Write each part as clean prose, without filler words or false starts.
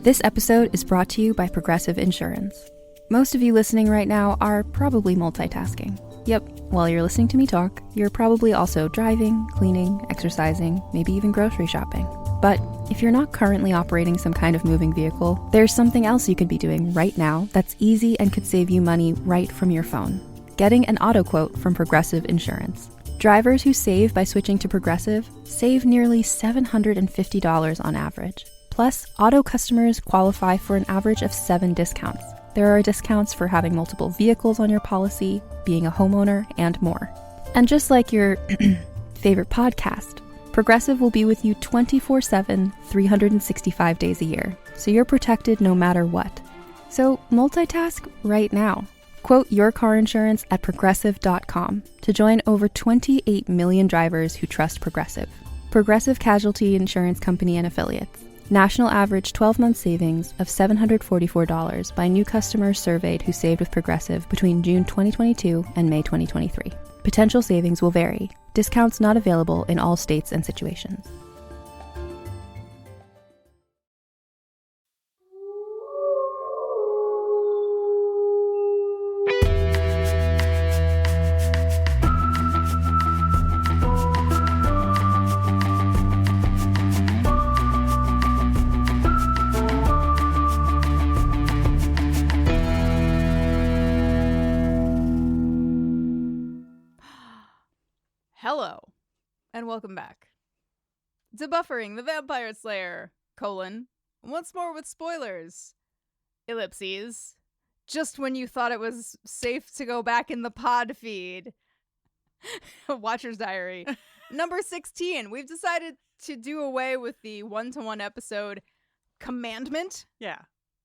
This episode is brought to you by Progressive Insurance. Most of you listening right now are probably multitasking. Yep, while you're listening to me talk, you're probably also driving, cleaning, exercising, maybe even grocery shopping. But if you're not currently operating some kind of moving vehicle, there's something else you could be doing right now that's easy and could save you money right from your phone. Getting an auto quote from Progressive Insurance. Drivers who save by switching to Progressive save nearly $750 on average. Plus, auto customers qualify for an average of 7 discounts. There are discounts for having multiple vehicles on your policy, being a homeowner, and more. And just like your favorite podcast, Progressive will be with you 24/7, 365 days a year, so you're protected no matter what. So multitask right now. Quote your car insurance at progressive.com to join over 28 million drivers who trust Progressive. Progressive Casualty Insurance Company and Affiliates. National average 12-month savings of $744 by new customers surveyed who saved with Progressive between June 2022 and May 2023. Potential savings will vary. Discounts not available in all states and situations. Hello, and welcome back to Buffering the Vampire Slayer, once more with spoilers, ellipses, just when you thought it was safe to go back in the pod feed, Watcher's Diary, number 16. We've decided to do away with the one-to-one episode commandment,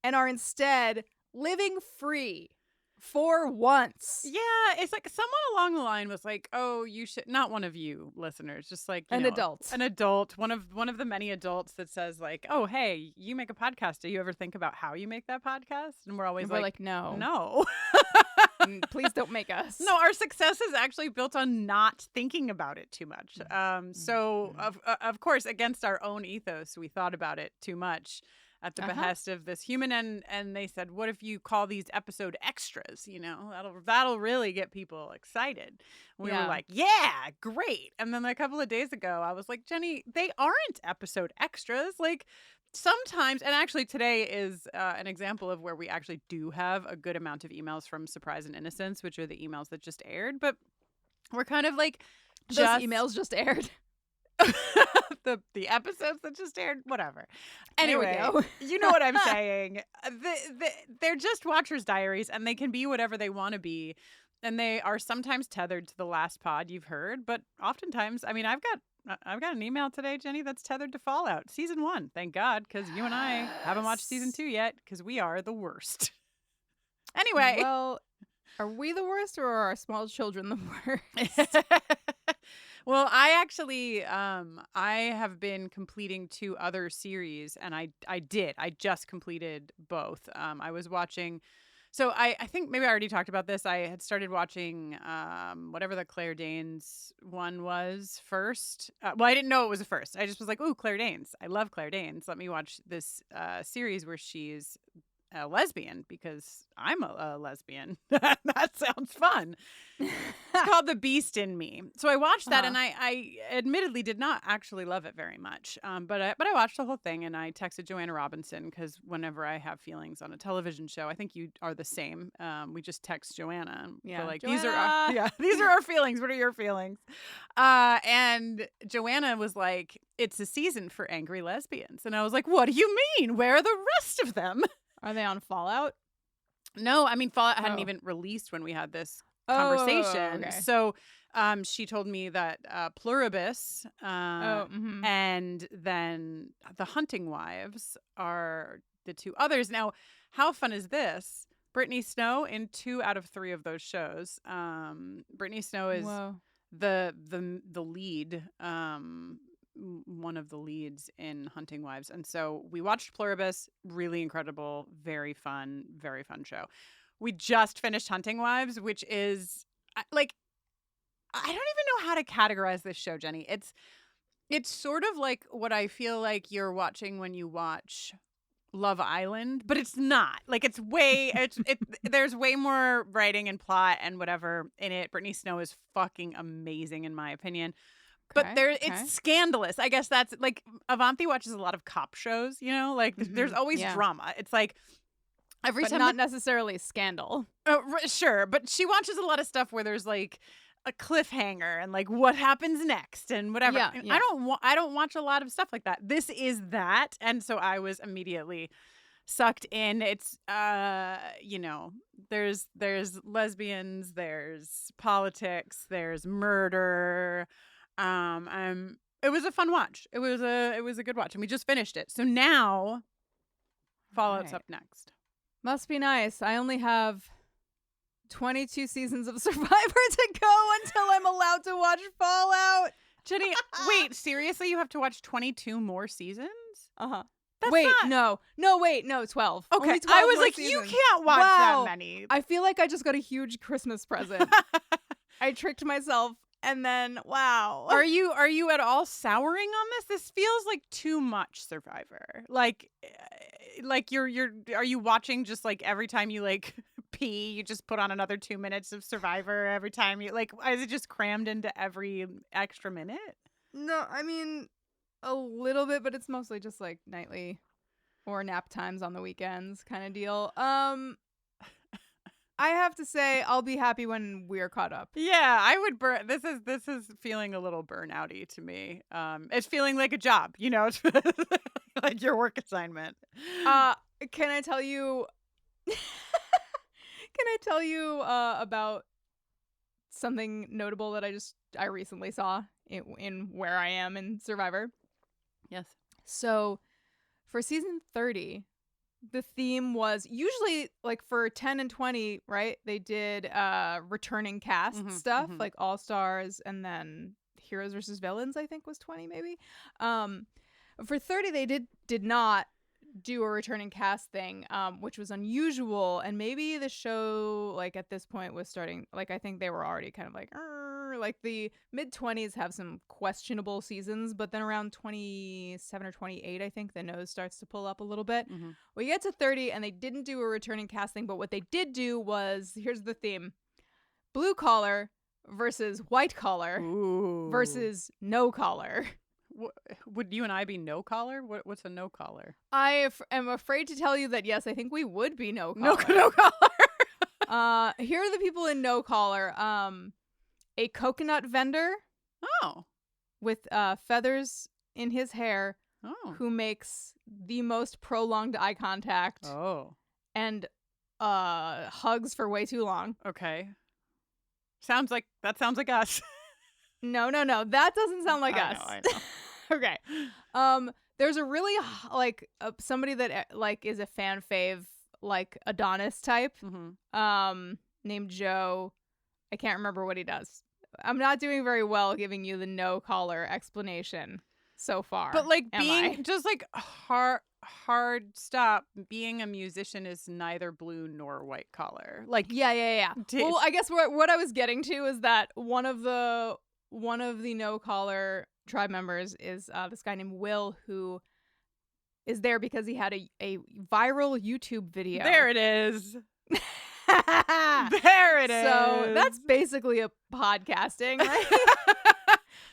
and are instead living free. For once. Yeah, it's like someone along the line was like, "Oh, you should," not one of you listeners, just like An adult, one of the many adults that says like, "Oh, hey, you make a podcast. Do you ever think about how you make that podcast?" And we're always like, no. Please don't make us. No, our success is actually built on not thinking about it too much. So of course, against our own ethos, we thought about it too much. At the behest of this human, and they said, "What if you call these episode extras? You know, that'll really get people excited." We were like, "Yeah, great!" And then a couple of days ago, I was like, "Jenny, they aren't episode extras. Like sometimes, and actually today is an example of where we actually do have a good amount of emails from Surprise and Innocence, which are the emails that just aired. But we're kind of like, those emails just aired." the episodes that just aired, whatever. Anyway, you know what I'm saying. They're just Watcher's Diaries, and they can be whatever they want to be, and they are sometimes tethered to the last pod you've heard, but oftentimes, I mean, I've got an email today, Jenny, that's tethered to Fallout season 1. Thank God, because you and I haven't watched season 2 yet, because we are the worst. Anyway, well, are we the worst, or are our small children the worst? Well, I actually, I have been completing 2 other series, and I just completed both. I was watching, so I think maybe I already talked about this. I had started watching whatever the Claire Danes one was first. Well, I didn't know it was a first. I just was like, "Ooh, Claire Danes. I love Claire Danes. Let me watch this series where she's a lesbian, because I'm a lesbian." That sounds fun. It's called The Beast in Me. So I watched that, and I admittedly did not actually love it very much. But I watched the whole thing, and I texted Joanna Robinson, because whenever I have feelings on a television show, I think you are the same. We just text Joanna. And we're like, these are our feelings. What are your feelings? And Joanna was like, "It's a season for angry lesbians." And I was like, "What do you mean? Where are the rest of them?" Are they on Fallout? No, I mean, Fallout hadn't even released when we had this conversation. Okay. So she told me that Pluribus and then the Hunting Wives are the 2 others. Now, how fun is this? Brittany Snow in 2 out of 3 of those shows. Brittany Snow is the lead, one of the leads in Hunting Wives. And so we watched Pluribus, really incredible, very fun show. We just finished Hunting Wives, which is like, I don't even know how to categorize this show, Jenny. It's sort of like what I feel like you're watching when you watch Love Island, but it's not. Like it's there's way more writing and plot and whatever in it. Brittany Snow is fucking amazing in my opinion. But it's scandalous. I guess that's like Avanti watches a lot of cop shows, you know? Like there's always drama. It's like every time not necessarily scandal. Sure, but she watches a lot of stuff where there's like a cliffhanger and like what happens next and whatever. Yeah, And I don't watch a lot of stuff like that. This is that, and so I was immediately sucked in. It's you know, there's lesbians, there's politics, there's murder. It was a fun watch. It was a good watch, and we just finished it. So now Fallout's up next. Must be nice. I only have 22 seasons of Survivor to go until I'm allowed to watch Fallout. Jenny, wait, seriously? You have to watch 22 more seasons? Uh-huh. Wait, no, 12. Okay, Only 12 I was more like, seasons. you can't watch that many. I feel like I just got a huge Christmas present. I tricked myself, and then, wow. Are you at all souring on this? This feels like too much Survivor. Like are you watching just like every time you like pee, you just put on another 2 minutes of Survivor every time you like, is it just crammed into every extra minute? No, I mean a little bit, but it's mostly just like nightly or nap times on the weekends kind of deal. I have to say I'll be happy when we're caught up. Yeah, I would burn. This is feeling a little burnouty to me. It's feeling like a job, you know, like your work assignment. Can I tell you? Can I tell you about something notable that I recently saw in where I am in Survivor? Yes. So, for season 30, the theme was usually like for 10 and 20, right? They did returning cast stuff like All Stars, and then Heroes versus Villains, I think was 20 maybe. For 30 they did not do a returning cast thing, which was unusual, and maybe the show like at this point was starting, like I think they were already kind of like the mid-20s have some questionable seasons, but then around 27 or 28 I think the nose starts to pull up a little bit. We get to 30 and they didn't do a returning cast thing, but what they did do was, here's the theme: blue collar versus white collar versus no collar. Would you and I be no collar? What's a no collar? I am afraid to tell you that yes, I think we would be no collar. No collar. Here are the people in no collar. A coconut vendor. Oh. With feathers in his hair. Oh. Who who makes the most prolonged eye contact. Oh. And hugs for way too long. Okay. Sounds like us. No. That doesn't sound like us. I know. Okay. There's a really somebody that like is a fan fave, like Adonis type, named Joe. I can't remember what he does. I'm not doing very well giving you the no collar explanation so far. But like being just like hard stop. Being a musician is neither blue nor white collar. Like yeah. Well, I guess what I was getting to is that one of the no collar tribe members is this guy named Will, who is there because he had a viral YouTube video. There it is. There it is. So that's basically a podcasting, right?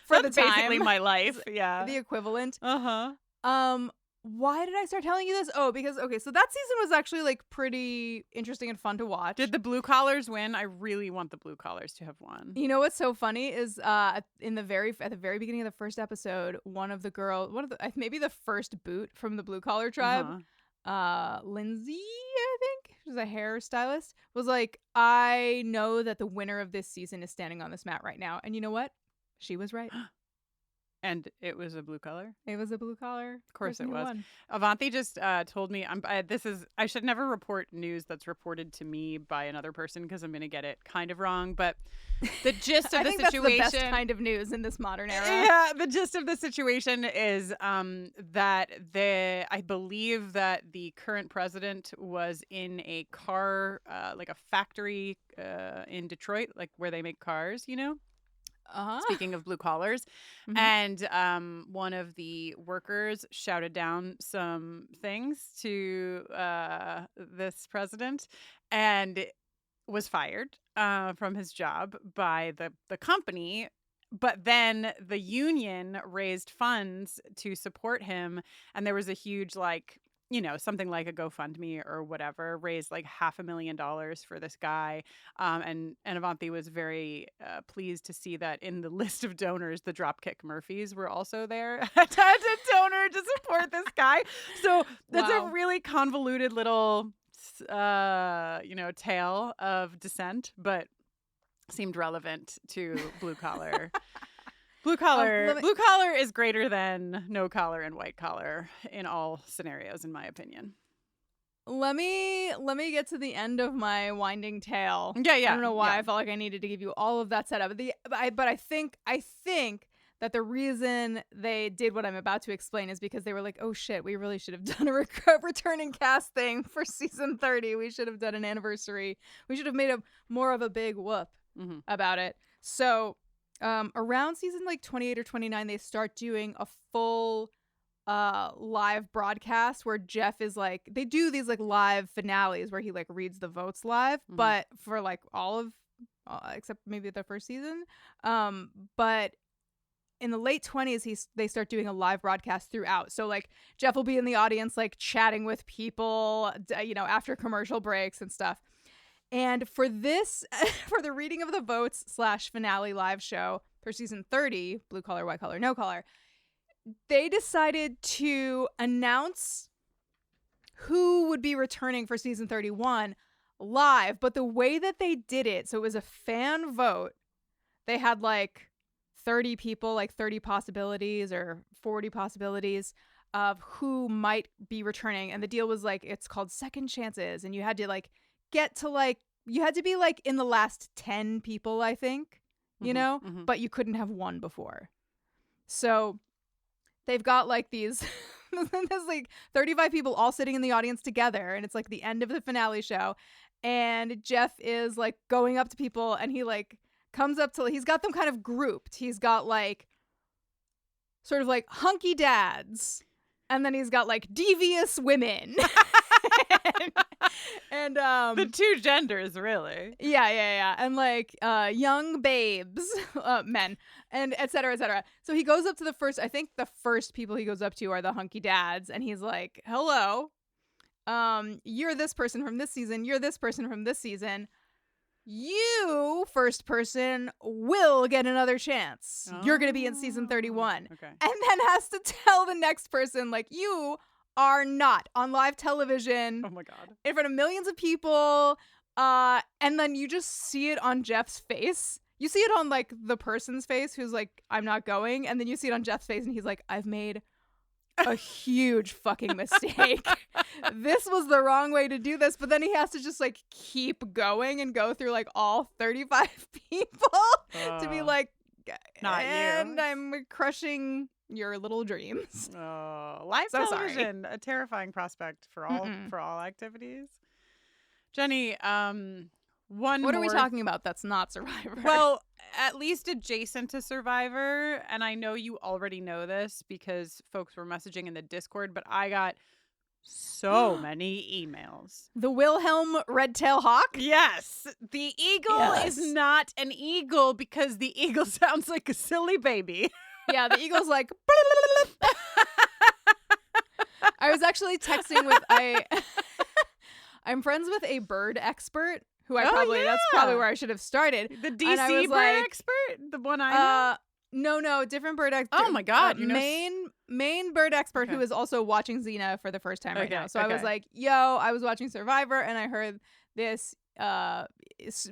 For that's the time. basically my life. Yeah. The equivalent. Uh-huh. Why did I start telling you this? Oh, because so that season was actually like pretty interesting and fun to watch. Did the blue collars win? I really want the blue collars to have won. You know what's so funny is at the very beginning of the first episode, maybe the first boot from the blue collar tribe, Lindsay, I think, who's a hairstylist, was like, I know that the winner of this season is standing on this mat right now. And you know what? She was right. And it was a blue collar? It was a blue collar. Of course it was. Avanti just told me I should never report news that's reported to me by another person because I'm going to get it kind of wrong. But the gist of I the think situation, that's the best kind of news in this modern era. Yeah, the gist of the situation is that I believe that the current president was in a car, like a factory in Detroit, like where they make cars, you know? Speaking of blue collars. Mhm. And one of the workers shouted down some things to this president and was fired from his job by the company. But then the union raised funds to support him. And there was a huge, like, something like a GoFundMe or whatever, raised like $500,000 for this guy. And Avanti was very pleased to see that in the list of donors, the Dropkick Murphys were also there as a donor to support this guy. So that's Wow. a really convoluted little, tale of dissent, but seemed relevant to blue collar. Blue collar is greater than no collar and white collar in all scenarios, in my opinion. Let me get to the end of my winding tale. Yeah. I don't know why I felt like I needed to give you all of that setup. But I think that the reason they did what I'm about to explain is because they were like, oh shit, we really should have done a returning cast thing for season 30. We should have done an anniversary. We should have made more of a big whoop about it. So around season like 28 or 29, they start doing a full live broadcast where Jeff is like, they do these like live finales where he like reads the votes live, but for like all of except maybe the first season. But in the late 20s, they start doing a live broadcast throughout. So like Jeff will be in the audience like chatting with people, after commercial breaks and stuff. And for this, for the reading of the votes / finale live show for season 30, blue collar, white collar, no collar, they decided to announce who would be returning for season 31 live. But the way that they did it, so it was a fan vote. They had like 30 people, like 30 possibilities or 40 possibilities of who might be returning. And the deal was like, it's called second chances. And you had to like get to like, you had to be like in the last 10 people, I think, but you couldn't have won before. So they've got like these, there's like 35 people all sitting in the audience together. And it's like the end of the finale show. And Jeff is like going up to people and he like comes up to, he's got them kind of grouped. He's got like sort of like hunky dads. And then he's got like devious women. and the two genders, really. Yeah. And like young babes, men, and et cetera, et cetera. So he goes up to I think the first people he goes up to are the hunky dads. And he's like, hello, you're this person from this season. You're this person from this season. You, first person, will get another chance. You're going to be in season 31. Okay. And then has to tell the next person, like, you are not on live television. Oh my God. In front of millions of people. And then you just see it on Jeff's face. You see it on, like, the person's face who's like, I'm not going. And then you see it on Jeff's face and he's like, I've made a huge fucking mistake. This was the wrong way to do this. But then he has to just like keep going and go through like all 35 people to be like, not and you. I'm crushing your little dreams. Live So television, a terrifying prospect for all activities. Jenny, what are we talking about that's not Survivor? Well, at least adjacent to Survivor, and I know you already know this because folks were messaging in the Discord, but I got so many emails. The Wilhelm red-tail hawk? Yes. The eagle is not an eagle because the eagle sounds like a silly baby. Yeah, the eagle's like... I was actually texting with I'm friends with a bird expert who that's probably where I should have started. The DC bird expert? The one I know? No, different bird expert. Oh my God. Main bird expert who is also watching Xena for the first time right now. So I was like, I was watching Survivor and I heard this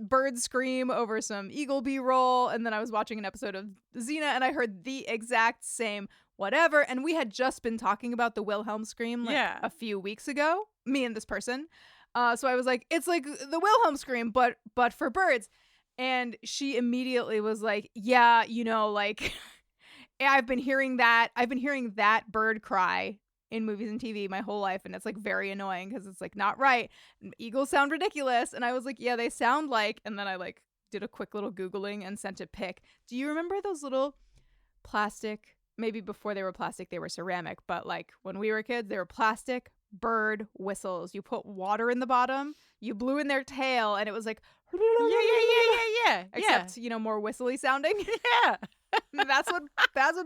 bird scream over some eagle B-roll, and then I was watching an episode of Xena and I heard the exact same whatever, and we had just been talking about the Wilhelm scream a few weeks ago, me and this person. So I was like, it's like the Wilhelm scream, but for birds. And she immediately was like, yeah, like I've been hearing that bird cry in movies and TV my whole life. And it's like very annoying because it's like not right. Eagles sound ridiculous. And I was like, yeah, they sound like, and then I like did a quick little Googling and sent a pic. Do you remember those little plastic, maybe before they were plastic, they were ceramic, but like when we were kids, they were plastic bird whistles. You put water in the bottom, you blew in their tail, and it was like, Yeah. except, you know, more whistly sounding. Yeah. That's what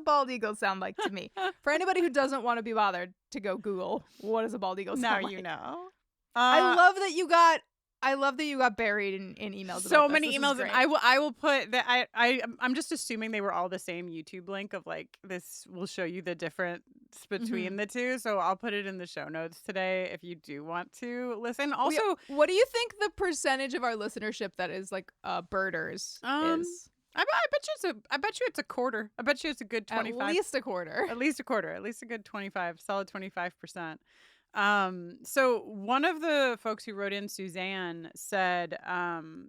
bald eagles sound like to me. For anybody who doesn't want to be bothered to go Google, what does a bald eagle Now sound like? you know. I love that you got buried in emails. So about many this. emails, and I will put that. I'm just assuming they were all the same YouTube link of like this will show you the difference between the two. So I'll put it in the show notes today if you do want to listen. Also, what do you think the percentage of our listenership that is like birders is? I bet you it's a quarter. I bet you it's a good 25. At least a quarter. At least a quarter. At least a good 25. Solid 25%. So one of the folks who wrote in, Suzanne, said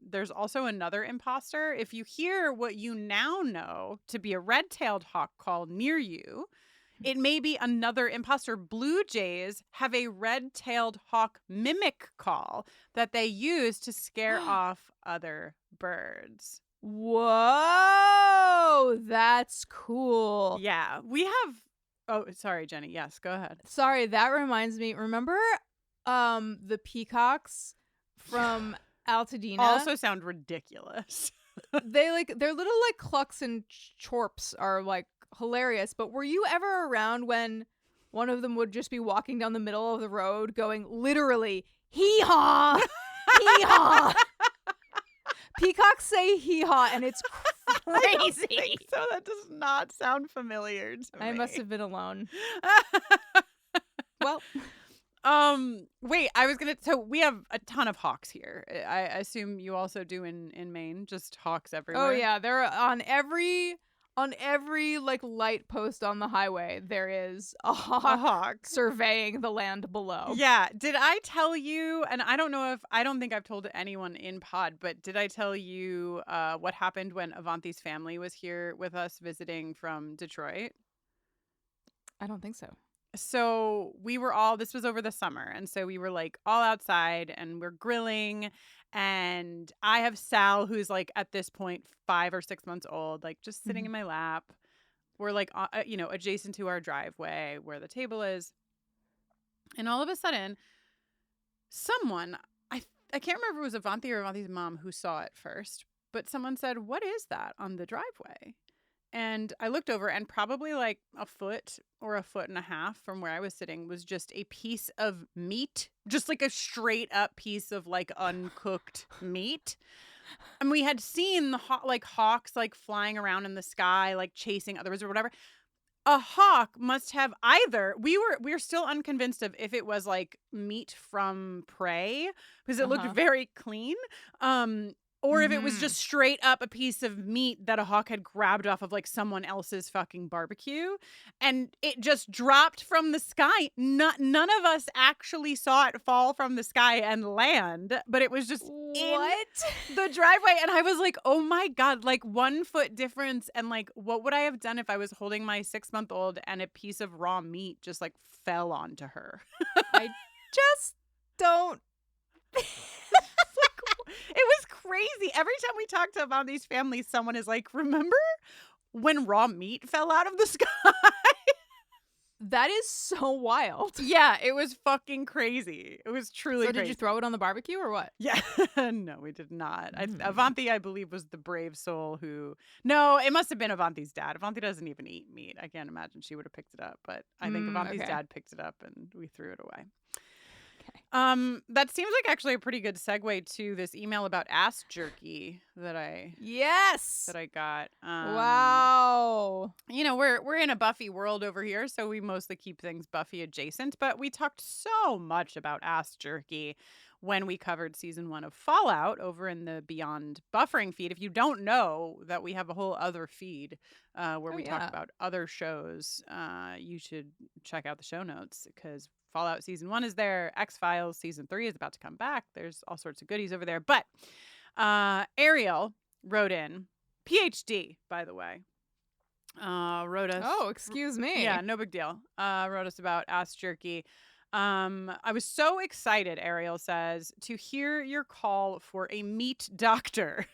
there's also another imposter. If you hear what you now know to be a red-tailed hawk call near you, it may be another imposter. Blue jays have a red-tailed hawk mimic call that they use to scare off other birds. Whoa, that's cool. Yeah, we have. Oh, sorry, Jenny. Yes, go ahead. Sorry, that reminds me. Remember the peacocks from Altadena? Also sound ridiculous. Their little like clucks and chorps are like hilarious. But were you ever around when one of them would just be walking down the middle of the road going literally hee-haw, hee-haw? Peacocks say hee-haw, and it's crazy. I don't think so. That does not sound familiar to me. I must have been alone. Well, wait, so we have a ton of hawks here. I assume you also do in Maine, just hawks everywhere. Oh yeah, they're on every like light post on the highway. There is a hawk surveying the land below. Yeah. Did I tell you, and I don't think I've told anyone in pod, but did I tell you what happened when Avanti's family was here with us visiting from Detroit? I don't think so. So this was over the summer. And so we were like all outside and we're grilling. And I have Sal, who's like at this point 5 or 6 months old, like just sitting in my lap. We're like, adjacent to our driveway where the table is. And all of a sudden, someone, I can't remember if it was Avanti or Avanti's mom who saw it first, but someone said, "What is that on the driveway?" And I looked over, and probably like a foot or a foot and a half from where I was sitting was just a piece of meat, just like a straight up piece of like uncooked meat. And we had seen the hawks like flying around in the sky, like chasing others or whatever. A hawk must have either, we're still unconvinced of if it was like meat from prey because it looked very clean. Or if it was just straight up a piece of meat that a hawk had grabbed off of like someone else's fucking barbecue. And it just dropped from the sky. None of us actually saw it fall from the sky and land, but it was just in the driveway. And I was like, oh my God, like 1 foot difference. And like, what would I have done if I was holding my 6-month-old and a piece of raw meat just like fell onto her? I just don't... It was crazy. Every time we talk about these families, someone is like, remember when raw meat fell out of the sky? That is so wild. Yeah, it was fucking crazy. It was truly crazy. Did you throw it on the barbecue or what? Yeah. No, we did not. Avanti, I believe, was the brave soul who... No, it must have been Avanti's dad. Avanti doesn't even eat meat. I can't imagine she would have picked it up. But I think Avanti's dad picked it up and we threw it away. That seems like actually a pretty good segue to this email about ass jerky that I got. Wow. You know, we're in a Buffy world over here, so we mostly keep things Buffy adjacent, but we talked so much about ass jerky when we covered season 1 of Fallout over in the Beyond Buffering feed. If you don't know that we have a whole other feed where we talk about other shows, you should check out the show notes because Fallout season 1 is there. X-Files season 3 is about to come back. There's all sorts of goodies over there. But Ariel wrote in, PhD, by the way. Wrote us. Oh, excuse me. Yeah, no big deal. Wrote us about ass jerky. I was so excited, Ariel says, to hear your call for a meat doctor.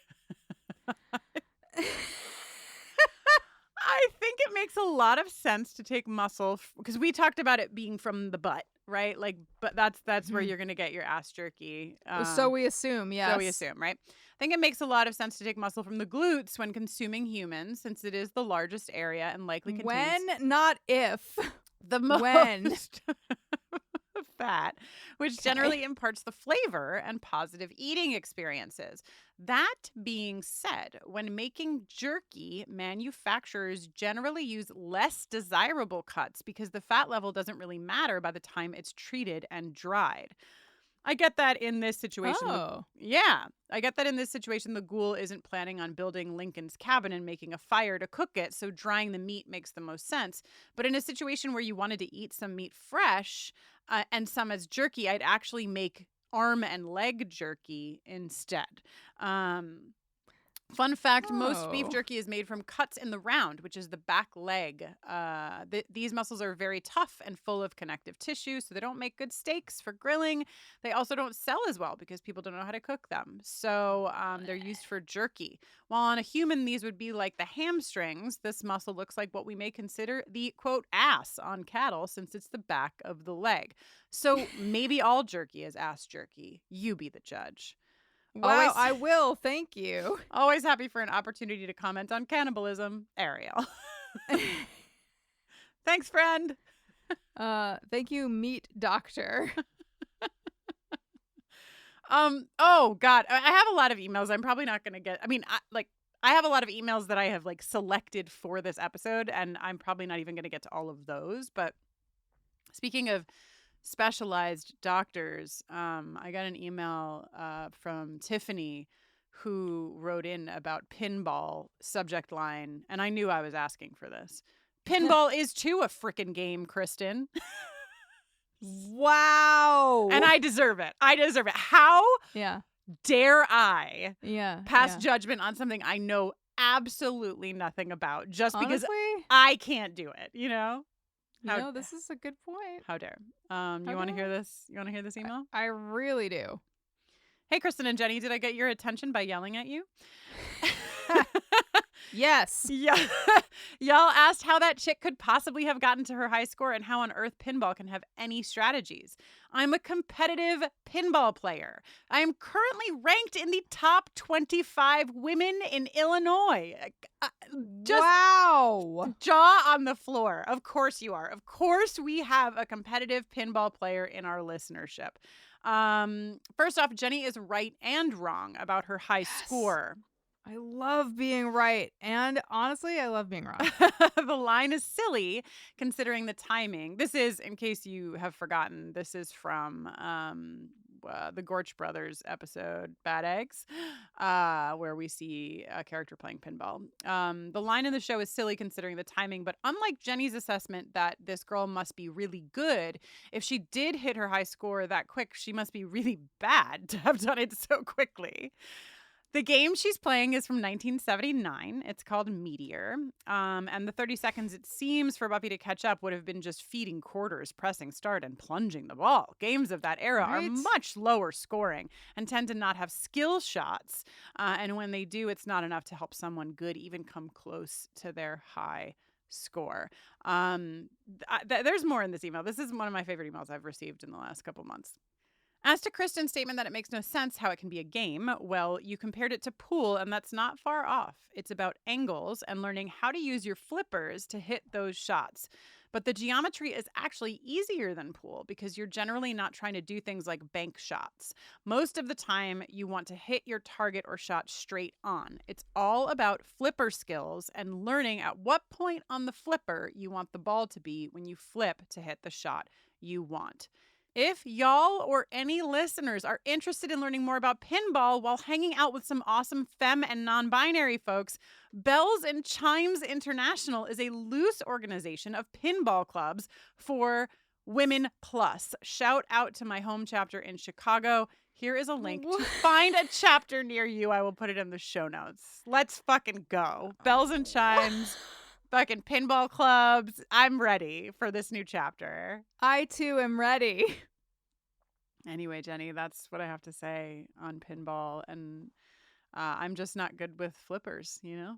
makes a lot of sense to take muscle because we talked about it being from the butt, right? Like, but that's where you're going to get your ass jerky. So we assume, yes. So we assume, right? I think it makes a lot of sense to take muscle from the glutes when consuming humans, since it is the largest area and likely contains when, not if. the most When. fat, which generally imparts the flavor and positive eating experiences. That being said, when making jerky, manufacturers generally use less desirable cuts because the fat level doesn't really matter by the time it's treated and dried. I get that in this situation. Oh. I get that in this situation, the ghoul isn't planning on building Lincoln's cabin and making a fire to cook it, so drying the meat makes the most sense. But in a situation where you wanted to eat some meat fresh and some as jerky, I'd actually make arm and leg jerky instead. Fun fact, most beef jerky is made from cuts in the round, which is the back leg. These muscles are very tough and full of connective tissue, so they don't make good steaks for grilling. They also don't sell as well because people don't know how to cook them. So they're used for jerky. While on a human, these would be like the hamstrings. This muscle looks like what we may consider the, quote, ass on cattle, since it's the back of the leg. So maybe all jerky is ass jerky. You be the judge. Wow, I will. Thank you. Always happy for an opportunity to comment on cannibalism. Ariel. Thanks, friend. Thank you, meat doctor. Oh God, I have a lot of emails. I'm probably not going to get. I mean, I have a lot of emails that I have like selected for this episode, and I'm probably not even going to get to all of those. But speaking of specialized doctors, I got an email from Tiffany, who wrote in about pinball subject line, and I knew I was asking for this. Pinball is too a frickin' game, Kristin. Wow. And I deserve it. How dare I pass judgment on something I know absolutely nothing about just because I can't do it, you know? This is a good point. How dare. You want to hear this? You want to hear this email? I really do. Hey, Kristin and Jenny, did I get your attention by yelling at you? Yes. Yeah. Y'all asked how that chick could possibly have gotten to her high score and how on earth pinball can have any strategies. I'm a competitive pinball player. I am currently ranked in the top 25 women in Illinois. Wow. Jaw on the floor. Of course you are. Of course we have a competitive pinball player in our listenership. First off, Jenny is right and wrong about her high score. I love being right. And honestly, I love being wrong. The line is silly considering the timing. This is, in case you have forgotten, this is from the Gorch Brothers episode, Bad Eggs, where we see a character playing pinball. The line in the show is silly considering the timing, but unlike Jenny's assessment that this girl must be really good, if she did hit her high score that quick, she must be really bad to have done it so quickly. The game she's playing is from 1979. It's called Meteor. And the 30 seconds it seems for Buffy to catch up would have been just feeding quarters, pressing start, and plunging the ball. Games of that era are much lower scoring and tend to not have skill shots. And when they do, it's not enough to help someone good even come close to their high score. There's more in this email. This is one of my favorite emails I've received in the last couple months. As to Kristin's statement that it makes no sense how it can be a game, well, you compared it to pool, and that's not far off. It's about angles and learning how to use your flippers to hit those shots. But the geometry is actually easier than pool because you're generally not trying to do things like bank shots. Most of the time, you want to hit your target or shot straight on. It's all about flipper skills and learning at what point on the flipper you want the ball to be when you flip to hit the shot you want. If y'all or any listeners are interested in learning more about pinball while hanging out with some awesome femme and non-binary folks, Bells and Chimes International is a loose organization of pinball clubs for women plus. Shout out to my home chapter in Chicago. Here is a link to find a chapter near you. I will put it in the show notes. Let's fucking go. Bells and Chimes. Fucking pinball clubs. I'm ready for this new chapter. I too am ready. Anyway, Jenny, that's what I have to say on pinball. And I'm just not good with flippers, you know?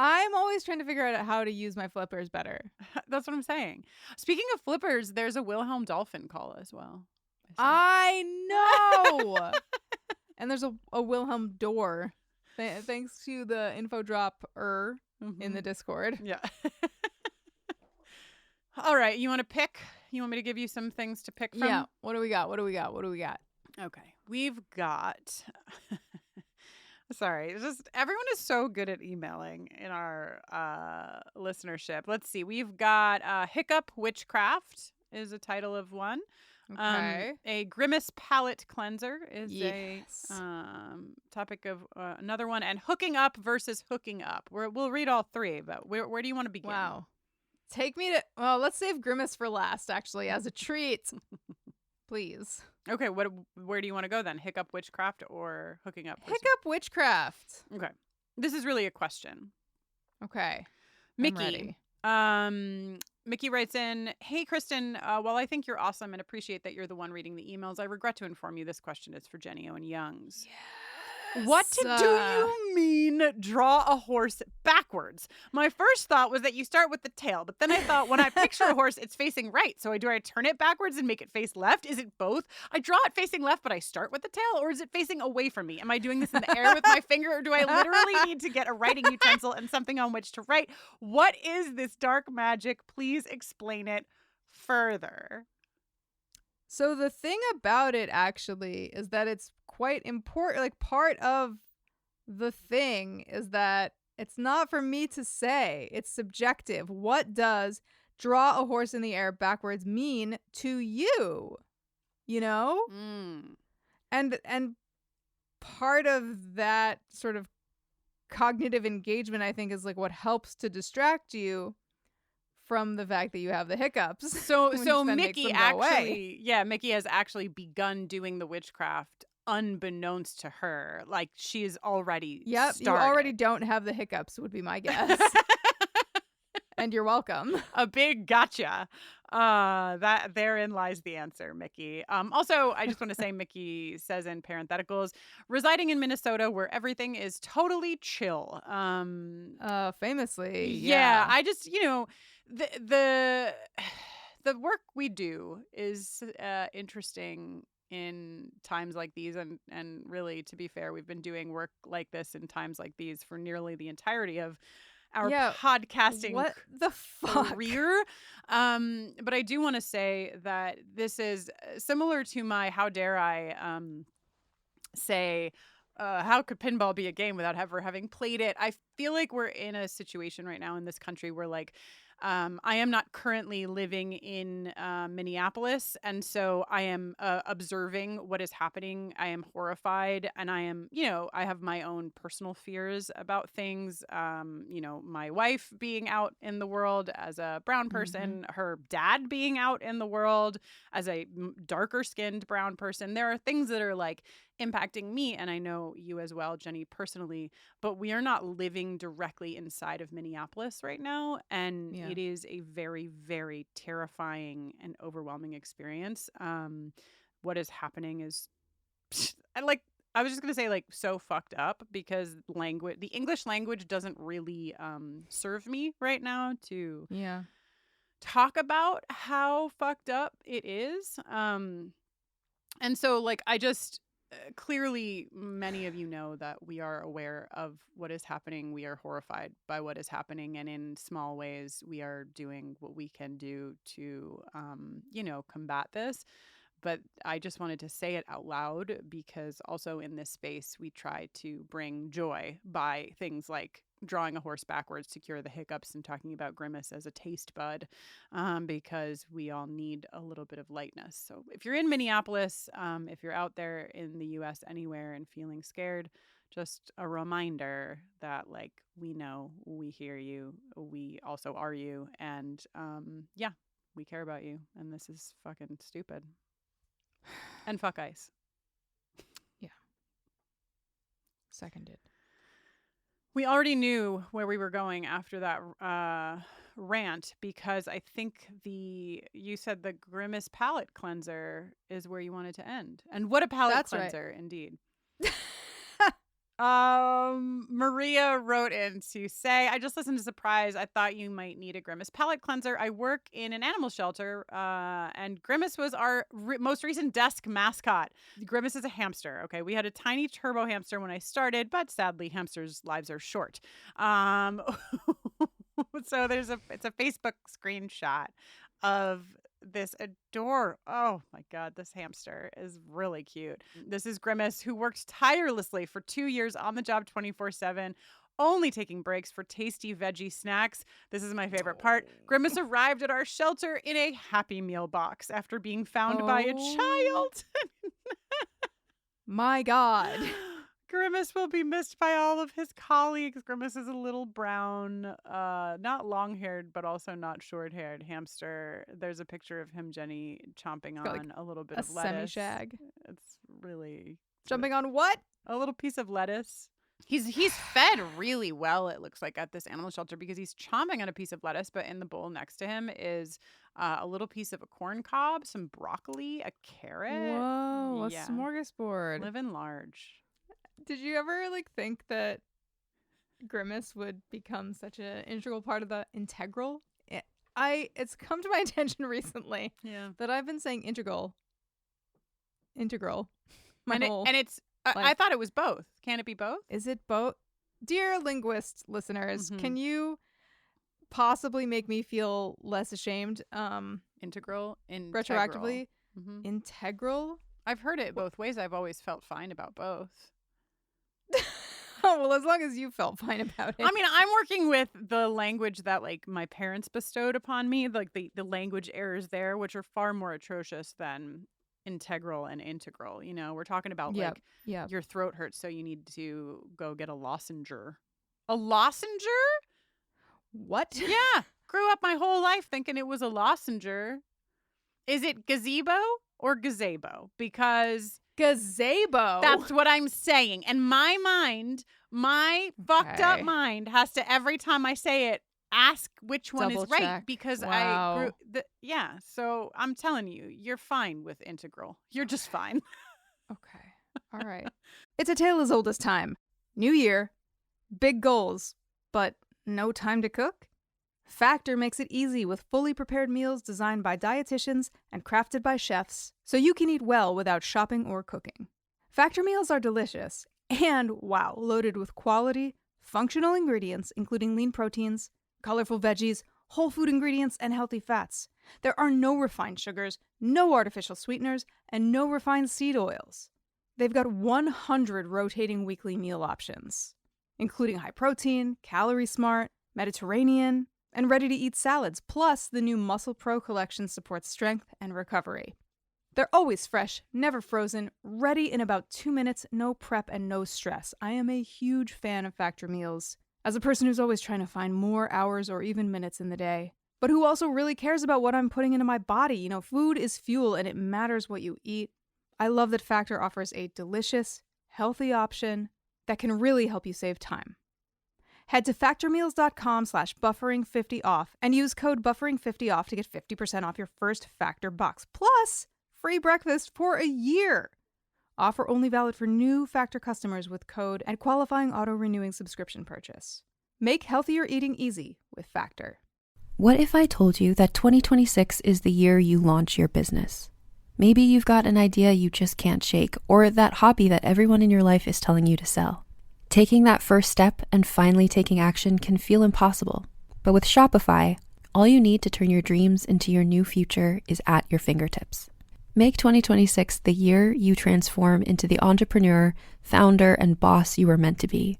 I'm always trying to figure out how to use my flippers better. That's what I'm saying. Speaking of flippers, there's a Wilhelm dolphin call as well. I know. And there's a Wilhelm door. Thanks to the info drop in the Discord. Yeah. All right. You want to pick? You want me to give you some things to pick from? Yeah. What do we got? Okay. We've got... Sorry. It's just everyone is so good at emailing in our listenership. Let's see. We've got Hiccup Witchcraft is a title of one. Okay. A Grimace palette cleanser is Yes. a topic of another one. And hooking up versus hooking up. We'll read all three, but where do you want to begin? Wow. Take me to... Well, let's save Grimace for last, actually, as a treat. Please. Okay, where do you want to go then? Hiccup Witchcraft or hooking up? Hiccup Witchcraft. Okay. This is really a question. Okay. Mickey. Mickey writes in, "Hey, Kristin, while I think you're awesome and appreciate that you're the one reading the emails, I regret to inform you this question is for Jenny Owen Youngs. Yes. What do you mean draw a horse backwards? My first thought was that you start with the tail, but then I thought when I picture a horse, it's facing right. So do I turn it backwards and make it face left? Is it both? I draw it facing left, but I start with the tail, or is it facing away from me? Am I doing this in the air with my finger, or do I literally need to get a writing utensil and something on which to write? What is this dark magic? Please explain it further." So the thing about it actually is that it's quite important. Like, part of the thing is that it's not for me to say. It's subjective. What does draw a horse in the air backwards mean to you? You know? And part of that sort of cognitive engagement, I think, is like what helps to distract you from the fact that you have the hiccups. So Mickey Mickey has actually begun doing the witchcraft unbeknownst to her. Like, she's already started. You already don't have the hiccups would be my guess. And you're welcome. A big gotcha. That therein lies the answer, Mickey. Also, I just want to say, Mickey says in parentheticals, residing in Minnesota where everything is totally chill. Famously. Yeah. I just, the work we do is interesting in times like these, and really, to be fair, we've been doing work like this in times like these for nearly the entirety of our podcasting what the fuck? career. But I do want to say that this is similar to my how dare I say how could pinball be a game without ever having played it. I feel like we're in a situation right now in this country where, like, I am not currently living in Minneapolis, and so I am observing what is happening. I am horrified, and I am, I have my own personal fears about things. My wife being out in the world as a brown person, her dad being out in the world as a darker skinned brown person. There are things that are like impacting me, and I know you as well, Jenny, personally, but we are not living directly inside of Minneapolis right now, and it is a very, very terrifying and overwhelming experience. What is happening is, I was just gonna say, like, so fucked up, because the English language doesn't really serve me right now to talk about how fucked up it is. And so, like, I just clearly, many of you know that we are aware of what is happening. We are horrified by what is happening. And in small ways, we are doing what we can do to, combat this. But I just wanted to say it out loud, because also in this space, we try to bring joy by things like drawing a horse backwards to cure the hiccups and talking about Grimace as a taste bud, because we all need a little bit of lightness. So if you're in Minneapolis, if you're out there in the U.S. anywhere and feeling scared, just a reminder that, like, we know, we hear you, we also are you, and we care about you, and this is fucking stupid. And fuck ice. Yeah. Seconded. We already knew where we were going after that rant, because I think you said the Grimace palette cleanser is where you wanted to end. And what a palette cleanser, indeed. Maria wrote in to say, I just listened to Surprise. I thought you might need a Grimace palate cleanser. I work in an animal shelter, and Grimace was our most recent desk mascot. Grimace is a hamster. Okay, we had a tiny turbo hamster when I started, but sadly, hamsters' lives are short. So it's a Facebook screenshot of this oh my god, this hamster is really cute. This is Grimace, who worked tirelessly for 2 years on the job 24/7, only taking breaks for tasty veggie snacks. This is my favorite part. Grimace arrived at our shelter in a Happy Meal box after being found by a child. My god. Grimace will be missed by all of his colleagues. Grimace is a little brown, not long-haired, but also not short-haired hamster. There's a picture of him, Jenny, chomping on like a little bit a of lettuce. semi-shag. It's really... Jumping on what? A little piece of lettuce. He's fed really well, it looks like, at this animal shelter because he's chomping on a piece of lettuce, but in the bowl next to him is a little piece of a corn cob, some broccoli, a carrot. Whoa, a smorgasbord. Living large. Did you ever think that Grimace would become such an integral part of the integral? It's come to my attention recently that I've been saying integral. And it's I thought it was both. Can it be both? Is it both? Dear linguist listeners, can you possibly make me feel less ashamed? Integral. Retroactively? Integral? I've heard it both ways. I've always felt fine about both. Oh, well, as long as you felt fine about it. I mean, I'm working with the language that my parents bestowed upon me, like the language errors there, which are far more atrocious than integral and integral. You know, we're talking about your throat hurts, so you need to go get a lozenger. A lozenger? What? Yeah. Grew up my whole life thinking it was a lozenger. Is it gazebo or gazebo? Because gazebo. That's what I'm saying. And my mind, fucked up mind has to, every time I say it, ask which one double is right. check. Because wow. So I'm telling you, you're fine with integral. You're just fine. Okay. All right. It's a tale as old as time. New year, big goals, but no time to cook? Factor makes it easy with fully prepared meals designed by dietitians and crafted by chefs, so you can eat well without shopping or cooking. Factor meals are delicious and, wow, loaded with quality, functional ingredients including lean proteins, colorful veggies, whole food ingredients, and healthy fats. There are no refined sugars, no artificial sweeteners, and no refined seed oils. They've got 100 rotating weekly meal options, including high protein, calorie smart, Mediterranean, and ready-to-eat salads, plus the new Muscle Pro collection supports strength and recovery. They're always fresh, never frozen, ready in about 2 minutes, no prep and no stress. I am a huge fan of Factor meals, as a person who's always trying to find more hours or even minutes in the day, but who also really cares about what I'm putting into my body. You know, food is fuel and it matters what you eat. I love that Factor offers a delicious, healthy option that can really help you save time. Head to factormeals.com/buffering50off and use code buffering50off to get 50% off your first Factor box, plus free breakfast for a year. Offer only valid for new Factor customers with code and qualifying auto-renewing subscription purchase. Make healthier eating easy with Factor. What if I told you that 2026 is the year you launch your business? Maybe you've got an idea you just can't shake, or that hobby that everyone in your life is telling you to sell. Taking that first step and finally taking action can feel impossible. But with Shopify, all you need to turn your dreams into your new future is at your fingertips. Make 2026 the year you transform into the entrepreneur, founder, and boss you were meant to be.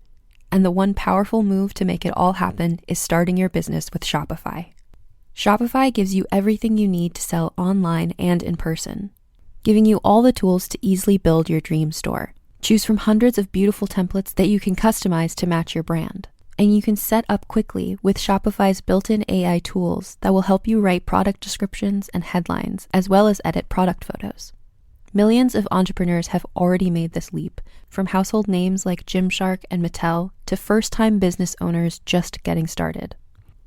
And the one powerful move to make it all happen is starting your business with Shopify. Shopify gives you everything you need to sell online and in person, giving you all the tools to easily build your dream store. Choose from hundreds of beautiful templates that you can customize to match your brand. And you can set up quickly with Shopify's built-in AI tools that will help you write product descriptions and headlines, as well as edit product photos. Millions of entrepreneurs have already made this leap, from household names like Gymshark and Mattel to first-time business owners just getting started.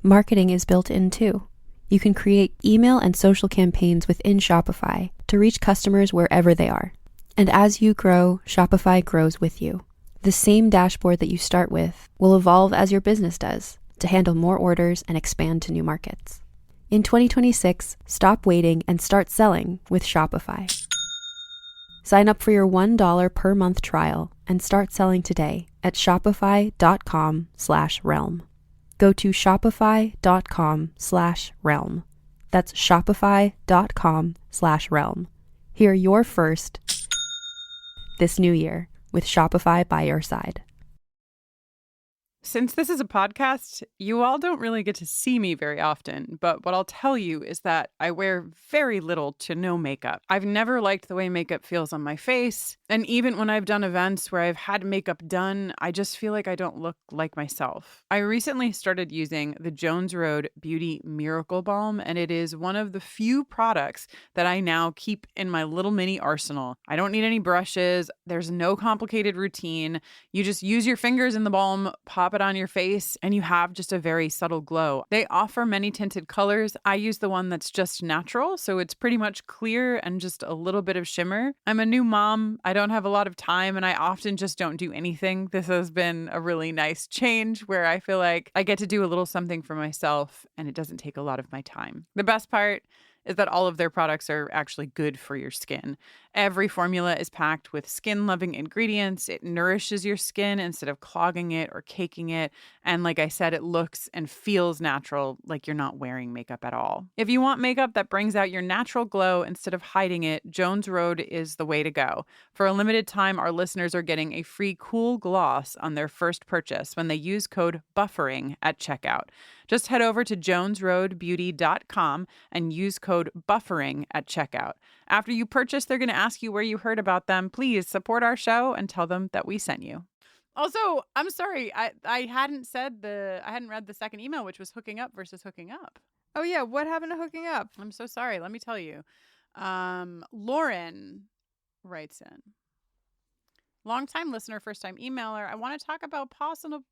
Marketing is built in too. You can create email and social campaigns within Shopify to reach customers wherever they are. And as you grow, Shopify grows with you. The same dashboard that you start with will evolve as your business does to handle more orders and expand to new markets. In 2026, stop waiting and start selling with Shopify. Sign up for your $1 per month trial and start selling today at shopify.com/realm. Go to shopify.com/realm. That's shopify.com/realm. Hear your first this new year with Shopify by your side. Since this is a podcast, you all don't really get to see me very often, but what I'll tell you is that I wear very little to no makeup. I've never liked the way makeup feels on my face, and even when I've done events where I've had makeup done, I just feel like I don't look like myself. I recently started using the Jones Road Beauty Miracle Balm, and it is one of the few products that I now keep in my little mini arsenal. I don't need any brushes. There's no complicated routine. You just use your fingers in the balm, pop it on your face, and you have just a very subtle glow. They offer many tinted colors. I use the one that's just natural, so it's pretty much clear and just a little bit of shimmer. I'm a new mom. I don't have a lot of time, and I often just don't do anything. This has been a really nice change where I feel like I get to do a little something for myself, and it doesn't take a lot of my time. The best part is that all of their products are actually good for your skin. Every formula is packed with skin-loving ingredients. It nourishes your skin instead of clogging it or caking it. And like I said, it looks and feels natural, like you're not wearing makeup at all. If you want makeup that brings out your natural glow instead of hiding it, Jones Road is the way to go. For a limited time, our listeners are getting a free cool gloss on their first purchase when they use code BUFFERING at checkout. Just head over to jonesroadbeauty.com and use code BUFFERING at checkout. After you purchase, they're going to ask you where you heard about them. Please support our show and tell them that we sent you. Also, I'm sorry, I hadn't read the second email, which was hooking up versus hooking up. Oh yeah, what happened to hooking up? I'm so sorry. Let me tell you. Lauren writes in. Longtime listener, first time emailer. I want to talk about possible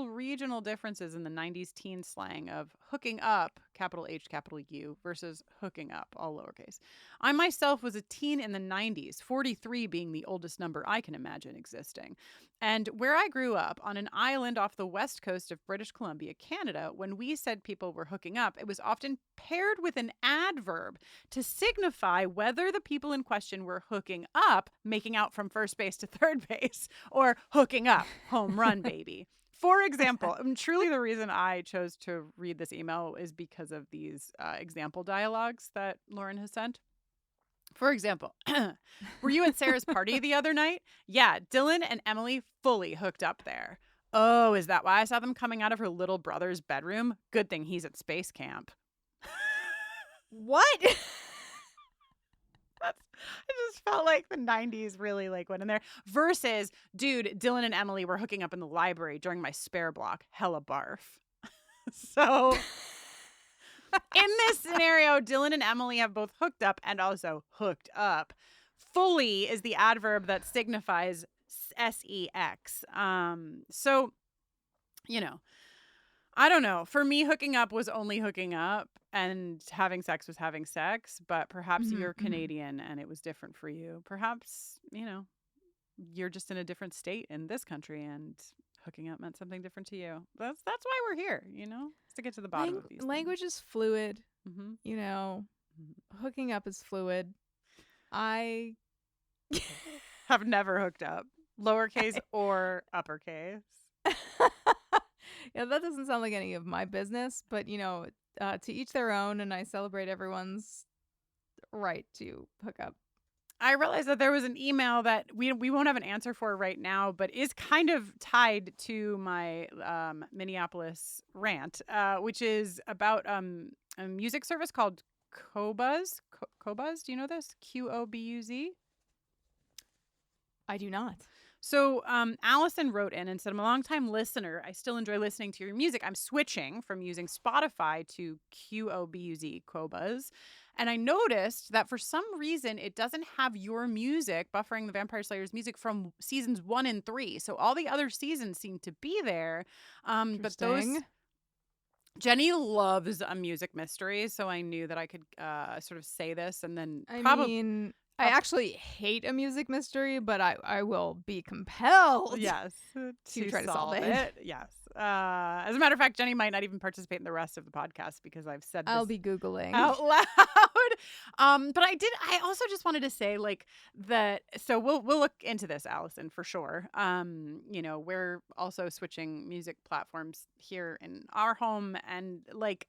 regional differences in the 90s teen slang of hooking up, capital H, capital U, versus hooking up, all lowercase. I myself was a teen in the 90s, 43 being the oldest number I can imagine existing. And where I grew up, on an island off the west coast of British Columbia, Canada, when we said people were hooking up, it was often paired with an adverb to signify whether the people in question were hooking up, making out from first base to third base, or hooking up, home run, baby. For example, truly the reason I chose to read this email is because of these example dialogues that Lauren has sent. For example, were you at Sarah's party the other night? Yeah, Dylan and Emily fully hooked up there. Oh, is that why I saw them coming out of her little brother's bedroom? Good thing he's at space camp. What? I just felt like the 90s really like went in there. Versus, dude, Dylan and Emily were hooking up in the library during my spare block. Hella barf. So in this scenario, Dylan and Emily have both hooked up and also hooked up. Fully is the adverb that signifies sex. So, you know, I don't know. For me, hooking up was only hooking up and having sex was having sex. But perhaps you're Canadian and it was different for you. Perhaps, you know, you're just in a different state in this country and hooking up meant something different to you. That's why we're here, you know, to get to the bottom of these language things. Is fluid. You know, hooking up is fluid. I have never hooked up, lowercase or uppercase. Yeah, that doesn't sound like any of my business, but you know, to each their own, and I celebrate everyone's right to hook up. I realized that there was an email that we won't have an answer for right now, but is kind of tied to my Minneapolis rant, which is about a music service called Qobuz. Qobuz, do you know this? Qobuz? I do not. So Allison wrote in and said, I'm a longtime listener. I still enjoy listening to your music. I'm switching from using Spotify to Qobuz. And I noticed that for some reason, it doesn't have your music, Buffering the Vampire Slayer's music from seasons 1 and 3. So all the other seasons seem to be there. But those... Jenny loves a music mystery, so I knew that I could sort of say this and then I actually hate a music mystery, but I will be compelled Yes. to try to solve it. Yes. As a matter of fact, Jenny might not even participate in the rest of the podcast because I've said this I'll be Googling. out loud. But I also just wanted to say like that. So we'll look into this, Allison, for sure. We're also switching music platforms here in our home. And like,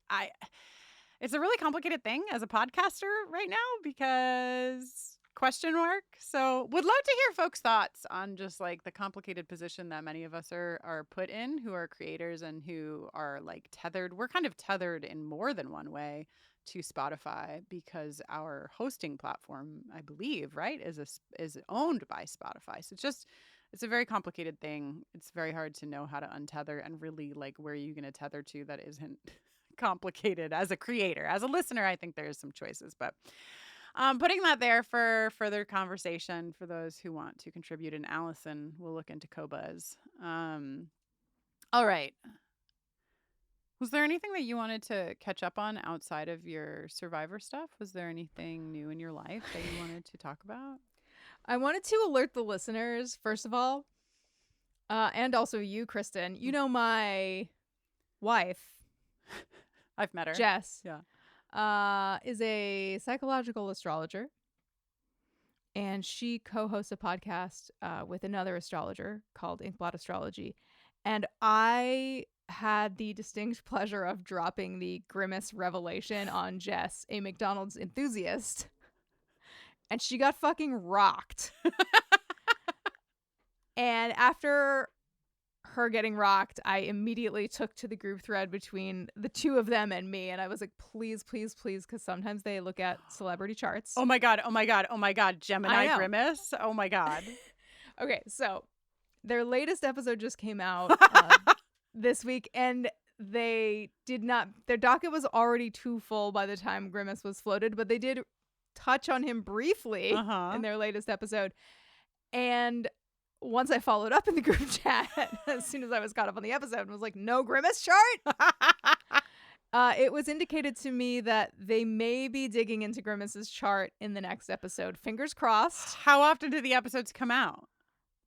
it's a really complicated thing as a podcaster right now because question mark. So would love to hear folks' thoughts on just like the complicated position that many of us are put in who are creators and who are like tethered. We're kind of tethered in more than one way to Spotify because our hosting platform, I believe, right, is owned by Spotify. So it's a very complicated thing. It's very hard to know how to untether and really like where are you going to tether to that isn't complicated as a creator. As a listener, I think there's some choices, but putting that there for further conversation for those who want to contribute. And Allison will look into Kobas. All right. Was there anything that you wanted to catch up on outside of your Survivor stuff? Was there anything new in your life that you wanted to talk about? I wanted to alert the listeners, first of all, and also you, Kristin. You know my wife. I've met her. Jess. Yeah. Is a psychological astrologer. And she co-hosts a podcast with another astrologer called Inkblot Astrology. And I had the distinct pleasure of dropping the Grimace revelation on Jess, a McDonald's enthusiast. And she got fucking rocked. And after her getting rocked, I immediately took to the group thread between the two of them and me. And I was like, please, please, please. Because sometimes they look at celebrity charts. Oh my God. Oh my God. Oh my God. Gemini Grimace. Oh my God. Okay. So their latest episode just came out this week. And their docket was already too full by the time Grimace was floated. But they did touch on him briefly in their latest episode. And once I followed up in the group chat, as soon as I was caught up on the episode, and was like, no Grimace chart? It was indicated to me that they may be digging into Grimace's chart in the next episode. Fingers crossed. How often do the episodes come out?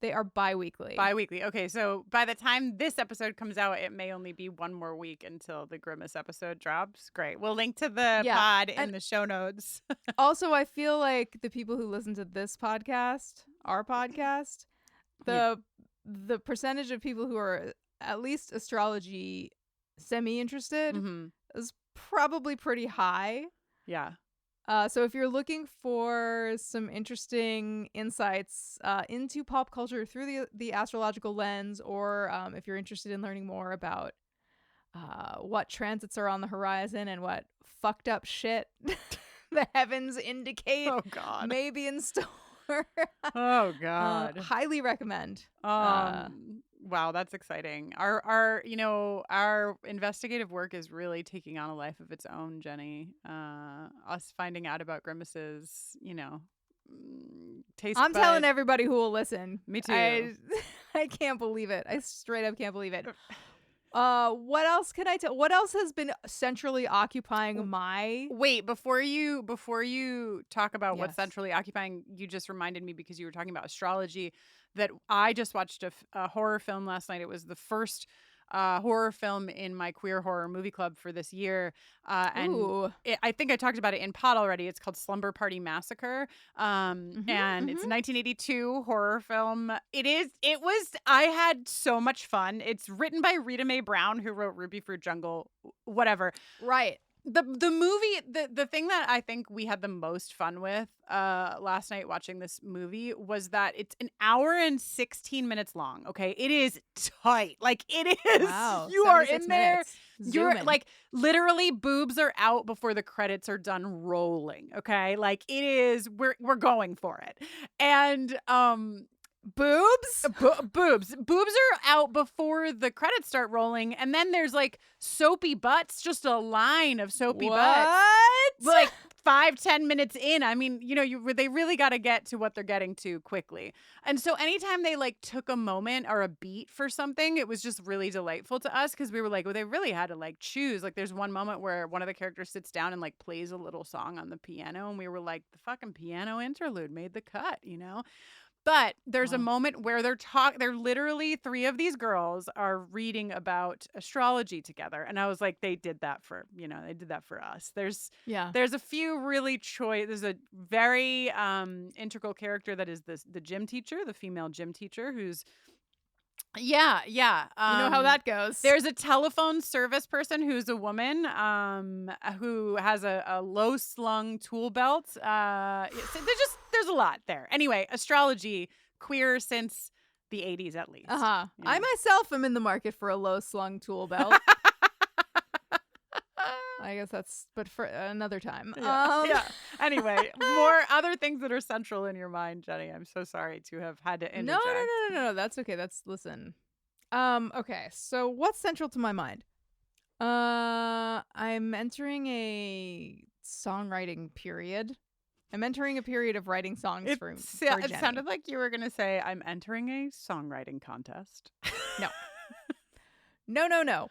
They are bi-weekly. Bi-weekly. Okay, so by the time this episode comes out, it may only be one more week until the Grimace episode drops. Great. We'll link to the pod in the show notes. Also, I feel like the people who listen to this podcast, our podcast, the percentage of people who are at least astrology semi-interested is probably pretty high. Yeah. So if you're looking for some interesting insights into pop culture through the astrological lens, or if you're interested in learning more about what transits are on the horizon and what fucked up shit the heavens indicate may be in store. Oh God. Highly recommend. Wow, that's exciting. Our investigative work is really taking on a life of its own, Jenny. Us finding out about Grimace's, taste I'm telling everybody who will listen. Me too. I can't believe it. I straight up can't believe it. What else can I tell? What else has been centrally occupying my... Wait, before you talk about what's centrally occupying, you just reminded me, because you were talking about astrology, that I just watched a horror film last night. It was the first horror film in my queer horror movie club for this year. I think I talked about it in pod already. It's called Slumber Party Massacre. And it's a 1982 horror film. I had so much fun. It's written by Rita Mae Brown, who wrote Ruby Fruit Jungle, whatever. Right. The movie, the thing that I think we had the most fun with last night watching this movie was that it's an hour and 16 minutes long. Okay, it is tight. Like, it is. Wow, you are in there. You're like, literally, boobs are out before the credits are done rolling. Okay, like, it is. We're going for it. And boobs are out before the credits start rolling, and then there's like soapy butts, just a line of soapy butts, like 5-10 minutes in. I mean, they really got to get to what they're getting to quickly. And so anytime they like took a moment or a beat for something, it was just really delightful to us because we were like, well, they really had to like choose. Like there's one moment where one of the characters sits down and like plays a little song on the piano, and we were like, the fucking piano interlude made the cut, But there's a moment where they're literally 3 of these girls are reading about astrology together. And I was like, they did that for us. There's a few really there's a very integral character that is the gym teacher, the female gym teacher who's you know how that goes. There's a telephone service person who's a woman who has a low slung tool belt. There's a lot there. Anyway, astrology, queer since the 80s at least. I myself am in the market for a low slung tool belt. I guess but for another time. Yeah. Anyway, more other things that are central in your mind, Jenny. I'm so sorry to have had to interject. No. That's okay. Listen. Okay. So what's central to my mind? I'm entering a songwriting period. I'm entering a period of writing songs for Jenny. It sounded like you were going to say, I'm entering a songwriting contest. No. No.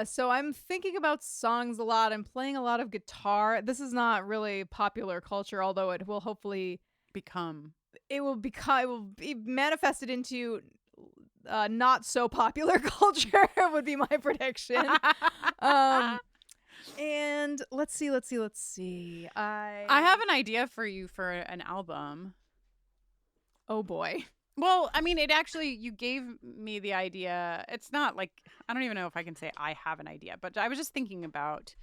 So I'm thinking about songs a lot. I'm playing a lot of guitar. This is not really popular culture, although it will hopefully it will be manifested into not so popular culture would be my prediction. And let's see. I have an idea for you for an album. Oh boy. Well, I mean, you gave me the idea. It's not like, I don't even know if I can say I have an idea, but I was just thinking about,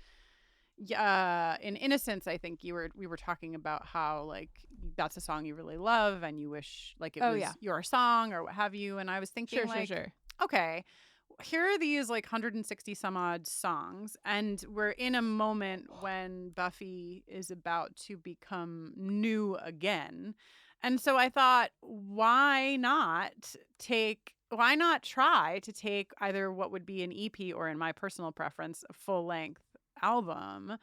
in Innocence, I think we were talking about how like, that's a song you really love and you wish like it was your song or what have you. And I was thinking sure. Okay, here are these like 160 some odd songs, and we're in a moment when Buffy is about to become new again. And so I thought, why not try to take either what would be an EP or, in my personal preference, a full-length album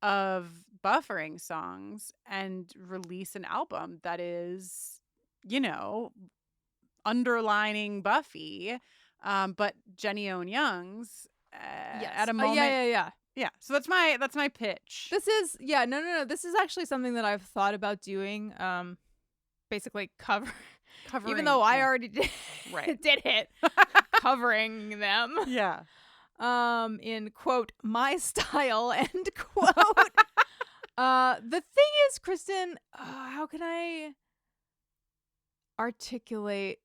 of buffering songs and release an album that is, underlining Buffy, but Jenny Owen Young's at a moment. Yeah. So that's my pitch. This is no. This is actually something that I've thought about doing. Basically covering, even though I already did it, covering them. Yeah. In quote my style end quote. The thing is, Kristin, how can I articulate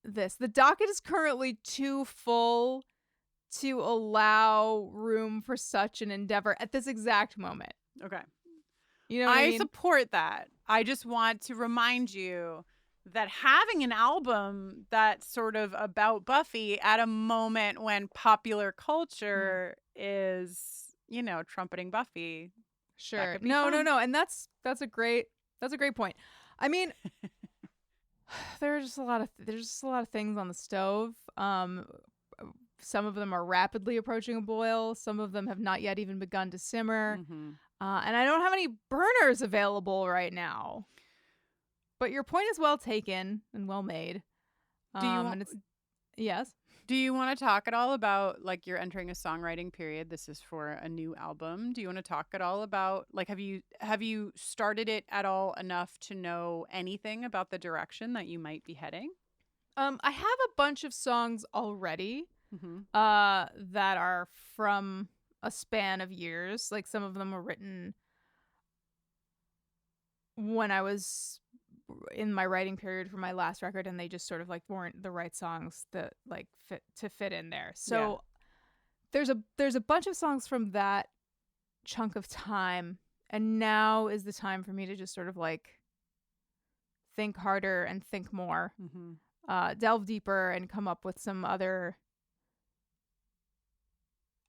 this? The docket is currently too full to allow room for such an endeavor at this exact moment. Okay. You know what I mean? Support that. I just want to remind you that having an album that's sort of about Buffy at a moment when popular culture is, trumpeting Buffy. Sure. No. And that's a great point. I mean, there's just a lot of things on the stove. Some of them are rapidly approaching a boil. Some of them have not yet even begun to simmer. Mm-hmm. And I don't have any burners available right now. But your point is well taken and well made. Yes. Do you want to talk at all about, like, you're entering a songwriting period? This is for a new album. Do you want to talk at all about, like, have you started it at all enough to know anything about the direction that you might be heading? I have a bunch of songs already that are from a span of years. Like, some of them were written when I was in my writing period for my last record, and they just sort of like weren't the right songs that like fit in there. So there's a bunch of songs from that chunk of time, and now is the time for me to just sort of like think harder and think more, delve deeper, and come up with some other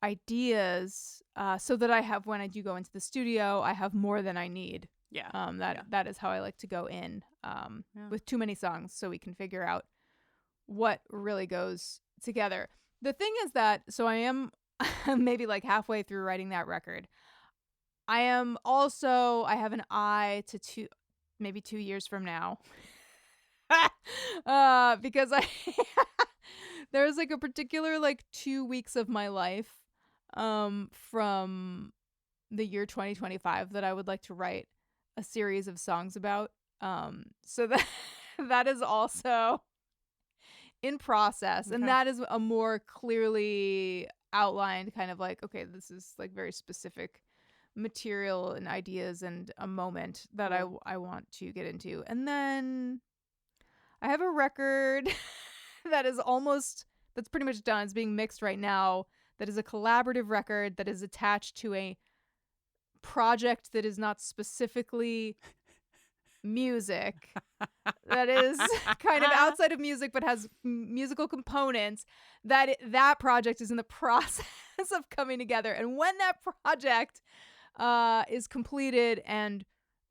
ideas, so that I have, when I do go into the studio, I have more than I need. That is how I like to go in, with too many songs, so we can figure out what really goes together. The thing is that, so I am maybe like halfway through writing that record. I have an eye to maybe 2 years from now. Because there's like a particular like 2 weeks of my life from the year 2025 that I would like to write a series of songs about. So that is also in process. And Okay. that is a more clearly outlined kind of like, okay, this is like very specific material and ideas and a moment that Cool. I want to get into. And then I have a record that's pretty much done. It's being mixed right now. That is a collaborative record that is attached to a project that is not specifically music. That is kind of outside of music but has musical components. That project is in the process of coming together. And when that project is completed and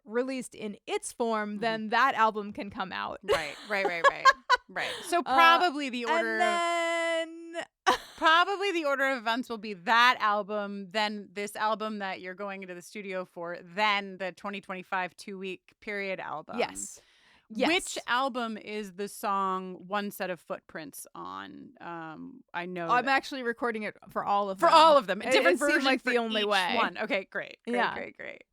released in its form, then that album can come out. Right. So probably the order probably the order of events will be that album, then this album that you're going into the studio for, then the 2025 2-week period album. Yes. Which album is the song One Set of Footprints on? I know I'm actually recording it for all of them. for all of them. It Different seemed version like for the only each way. one. Okay, great. Yeah.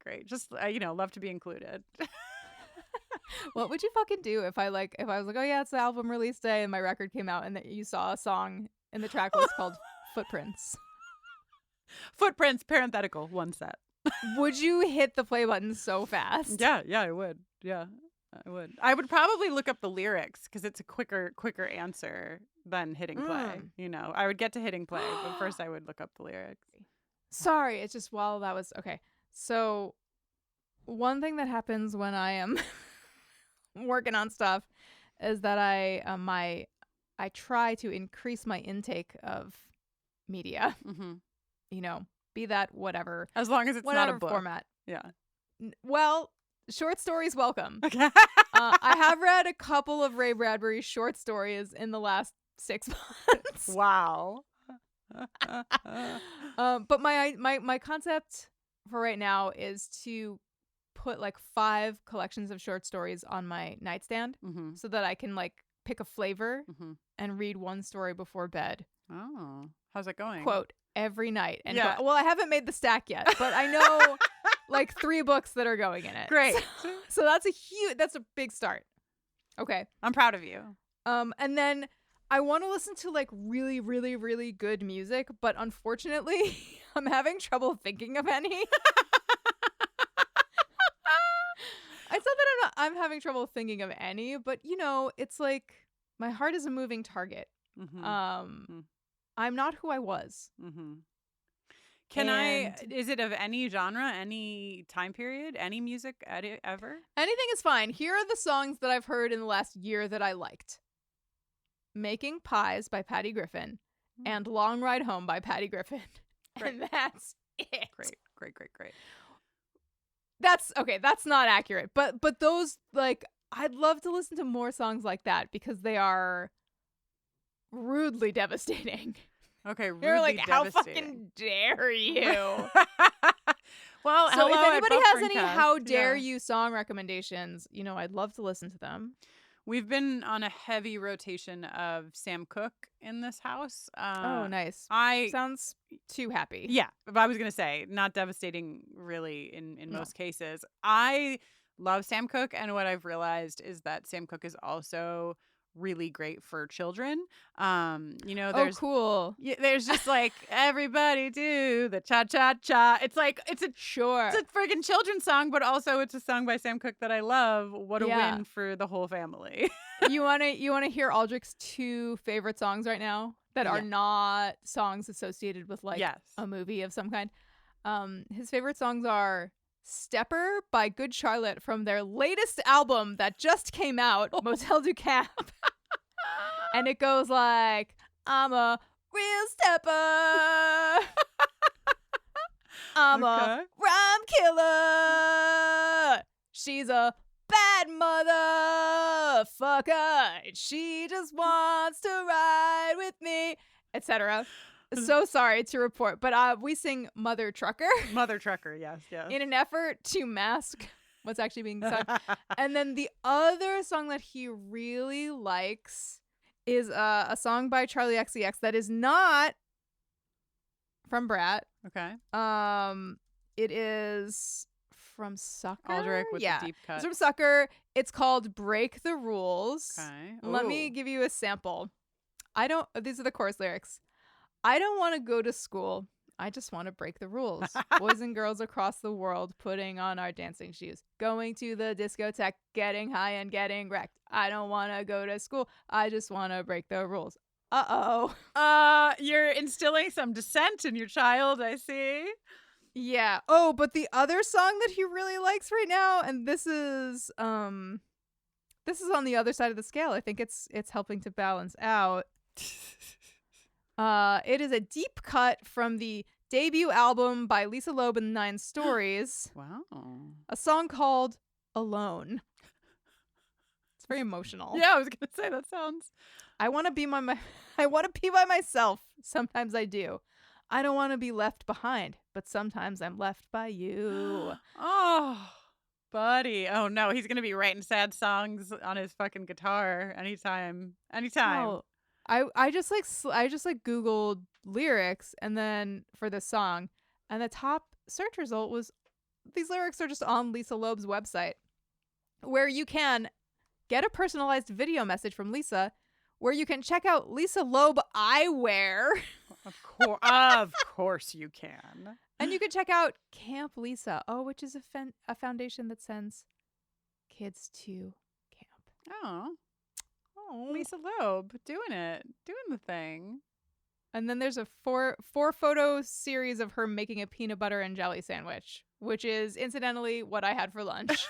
Great. Just love to be included. What would you fucking do if I was like, oh yeah, it's the album release day and my record came out and that you saw a song in the track list called Footprints? Footprints, parenthetical, one set. Would you hit the play button so fast? Yeah, I would. Yeah, I would. I would probably look up the lyrics because it's a quicker answer than hitting play. I would get to hitting play, but first I would look up the lyrics. Sorry, it's just while that was okay. So one thing that happens when I am working on stuff is that I try to increase my intake of media. Mm-hmm. Be that whatever. As long as it's not a book. Format. Yeah. Well, short stories welcome. Okay. I have read a couple of Ray Bradbury short stories in the last 6 months. Wow. But my concept for right now is to put like 5 collections of short stories on my nightstand so that I can like pick a flavor and read one story before bed. Oh, how's it going? Quote, every night. And Yeah. well, I haven't made the stack yet, but I know like 3 books that are going in it. Great. So that's a big start. Okay. I'm proud of you. And then I want to listen to like really, really, really good music, but unfortunately, I'm having trouble thinking of any. It's not that I'm having trouble thinking of any, but it's like my heart is a moving target. I'm not who I was. Is it of any genre, any time period, any music ever? Anything is fine. Here are the songs that I've heard in the last year that I liked. Making Pies by Patty Griffin and Long Ride Home by Patty Griffin. Great. And that's it. Great. That's okay. That's not accurate. But those, like, I'd love to listen to more songs like that because they are rudely devastating. Okay, You're like, how devastating. fucking dare you? Well, So if anybody has any Cast. how dare you song recommendations, I'd love to listen to them. We've been on a heavy rotation of Sam Cooke in this house. Oh, nice. Sounds too happy. Yeah, but I was going to say, not devastating really in most cases. I love Sam Cooke, and what I've realized is that Sam Cooke is also really great for children. There's cool. There's just like everybody do the cha cha cha. It's like it's a friggin' children's song, but also it's a song by Sam Cooke that I love. What a win for the whole family. You wanna hear Aldrich's 2 favorite songs right now that are not songs associated with like a movie of some kind. His favorite songs are Stepper by Good Charlotte from their latest album that just came out, Motel du Cap. And it goes like, I'm a real stepper. I'm a rhyme killer. She's a bad motherfucker. She just wants to ride with me, etc. so sorry to report, but we sing Mother Trucker Mother Trucker, yes. in an effort to mask what's actually being sung. And then the other song that he really likes is a song by Charlie XCX that is not from Brat. Okay. It is from Sucker. Aldrich with the deep cut. It's from Sucker. It's called Break the Rules. Okay. Let me give you a sample. These are the chorus lyrics. I don't want to go to school. I just want to break the rules. Boys and girls across the world putting on our dancing shoes. Going to the discotheque, getting high and getting wrecked. I don't want to go to school. I just want to break the rules. Uh-oh. You're instilling some dissent in your child, I see. Yeah. Oh, but the other song that he really likes right now, and this is on the other side of the scale. I think it's helping to balance out. It is a deep cut from the debut album by Lisa Loeb and the Nine Stories. Wow. A song called Alone. It's very emotional. Yeah, I was gonna say that sounds. I want to be by myself. Sometimes I do. I don't want to be left behind, but sometimes I'm left by you. Oh, buddy. Oh no, he's gonna be writing sad songs on his fucking guitar anytime. No, I just Googled lyrics and then for this song, and the top search result was these lyrics are just on Lisa Loeb's website, where you can get a personalized video message from Lisa, where you can check out Lisa Loeb eyewear. Of course you can. And you can check out Camp Lisa, which is a foundation that sends kids to camp. Oh, Lisa Loeb doing the thing. And then there's a four photo series of her making a peanut butter and jelly sandwich, which is incidentally what I had for lunch.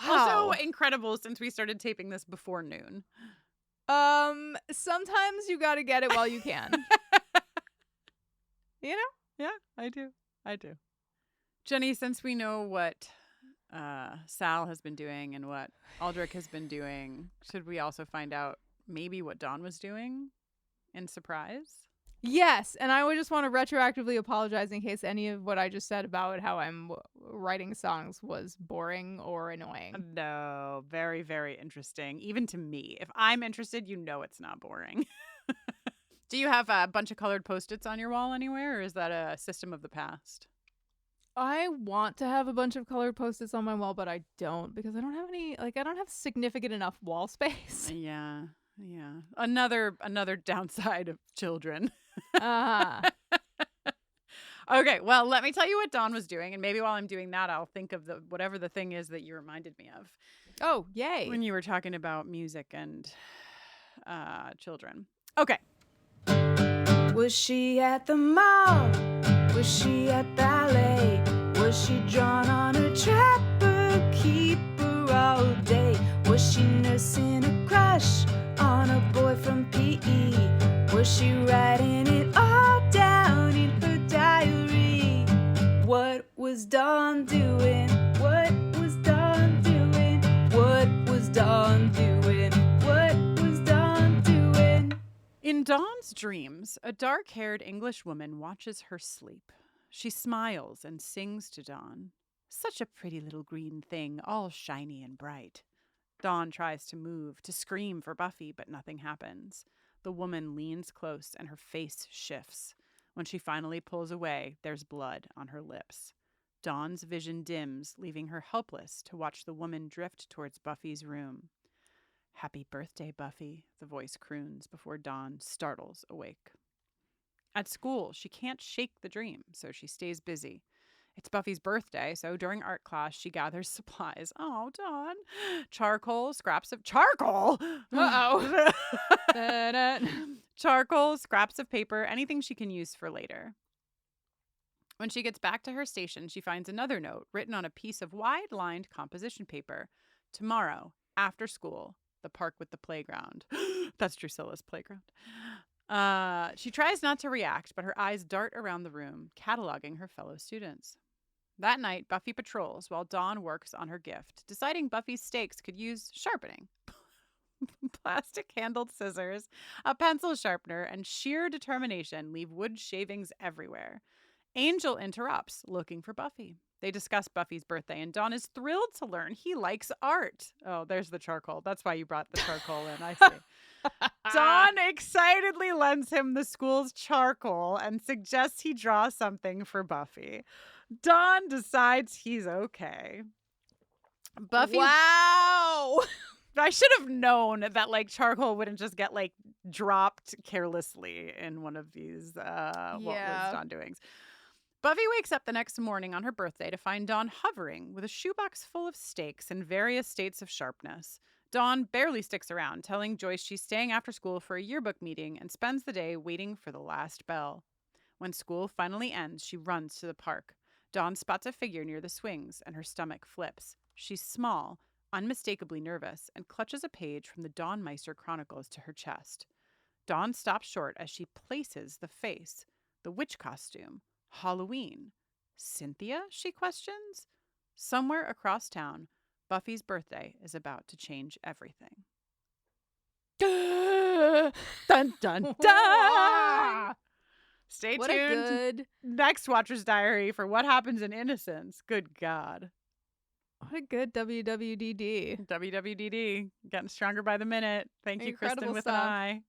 Wow. Also incredible since we started taping this before noon. Sometimes you gotta get it while you can. You know? Yeah, I do. Jenny, since we know what Sal has been doing and what Aldrich has been doing, should we also find out maybe what Dawn was doing in surprise? Yes, and I would just want to retroactively apologize in case any of what I just said about how I'm writing songs was boring or annoying. No, very, very interesting. Even to me. If I'm interested, you know it's not boring. Do you have a bunch of colored Post-its on your wall anywhere, or is that a system of the past? I want to have a bunch of colored Post-its on my wall, but I don't because I don't have any, I don't have significant enough wall space. Yeah. Another downside of children. Okay, well, let me tell you what Dawn was doing, and maybe while I'm doing that, I'll think of whatever the thing is that you reminded me of. Oh, yay. When you were talking about music and children. Okay. Was she at the mall? Was she at ballet? Was she drawn on a trapper keeper all day? Was she nursing a crush on a boy from PE? Was she writing it all down in her diary? What was Dawn doing? What was Dawn doing? What was Dawn doing? What was Dawn doing? In Dawn's dreams, a dark-haired English woman watches her sleep. She smiles and sings to Dawn. Such a pretty little green thing, all shiny and bright. Dawn tries to move, to scream for Buffy, but nothing happens. The woman leans close and her face shifts. When she finally pulls away, there's blood on her lips. Dawn's vision dims, leaving her helpless to watch the woman drift towards Buffy's room. Happy birthday, Buffy, the voice croons before Dawn startles awake. At school, she can't shake the dream, so she stays busy. It's Buffy's birthday, so during art class, she gathers supplies. Oh, Dawn. Charcoal, scraps of charcoal. Uh-oh. Charcoal, scraps of paper, anything she can use for later. When she gets back to her station, she finds another note written on a piece of wide-lined composition paper. Tomorrow, after school, the park with the playground. That's Drusilla's playground. She tries not to react, but her eyes dart around the room, cataloging her fellow students. That night, Buffy patrols while Dawn works on her gift, deciding Buffy's stakes could use sharpening. Plastic-handled scissors, a pencil sharpener, and sheer determination leave wood shavings everywhere. Angel interrupts, looking for Buffy. They discuss Buffy's birthday, and Dawn is thrilled to learn he likes art. Oh, there's the charcoal. That's why you brought the charcoal in, I see. Dawn excitedly lends him the school's charcoal and suggests he draw something for Buffy. Dawn decides he's okay. Buffy... Wow! I should have known that like charcoal wouldn't just get like dropped carelessly in one of these what was Dawn doings. Buffy wakes up the next morning on her birthday to find Dawn hovering with a shoebox full of stakes in various states of sharpness. Dawn barely sticks around, telling Joyce she's staying after school for a yearbook meeting and spends the day waiting for the last bell. When school finally ends, she runs to the park. Dawn spots a figure near the swings and her stomach flips. She's small, unmistakably nervous, and clutches a page from the Dawn Meister Chronicles to her chest. Dawn stops short as she places the face, the witch costume, Halloween. Cynthia, she questions? Somewhere across town, Buffy's birthday is about to change everything. Dun, dun, dun! Stay What tuned. a good... Next Watcher's Diary for what happens in Innocence. Good God. What a good WWDD. WWDD. Getting stronger by the minute. Thank you, Incredible Kristin with stuff. an I.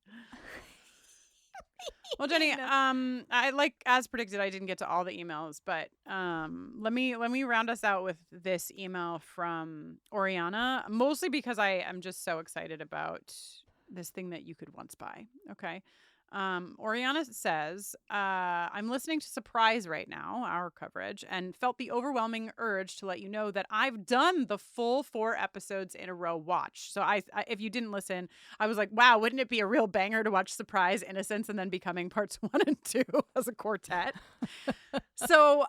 Well, Jenny, I like as predicted, I didn't get to all the emails, but let me round us out with this email from Oriana, mostly because I am just so excited about this thing that you could once buy. Okay. Oriana says, I'm listening to Surprise right now, our coverage, and felt the overwhelming urge to let you know that I've done the full 4 episodes in a row watch. So I if you didn't listen, I was like, wow, wouldn't it be a real banger to watch Surprise, Innocence, and then Becoming parts 1 and 2 as a quartet? So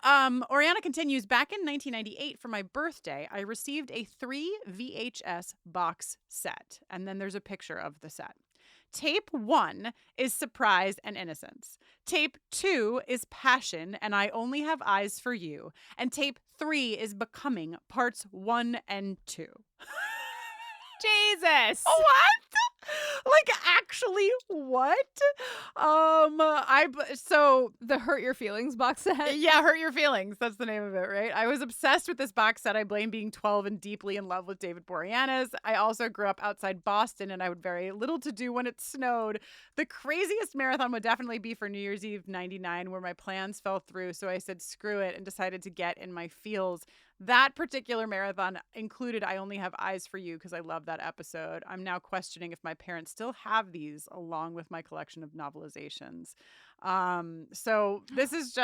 Oriana continues, back in 1998 for my birthday, I received a 3 VHS box set. And then there's a picture of the set. Tape 1 is Surprise and Innocence. Tape 2 is Passion and I Only Have Eyes for You. And tape 3 is Becoming parts 1 and 2. Jesus! What? Like, actually, what? So The Hurt Your Feelings box set? yeah, Hurt Your Feelings. That's the name of it, right? I was obsessed with this box set. I blame being 12 and deeply in love with David Boreanaz. I also grew up outside Boston, and I had very little to do when it snowed. The craziest marathon would definitely be for New Year's Eve '99, where my plans fell through. So I said, screw it, and decided to get in my feels. That particular marathon included I Only Have Eyes for You because I love that episode. I'm now questioning if my parents still have these along with my collection of novelizations. So this is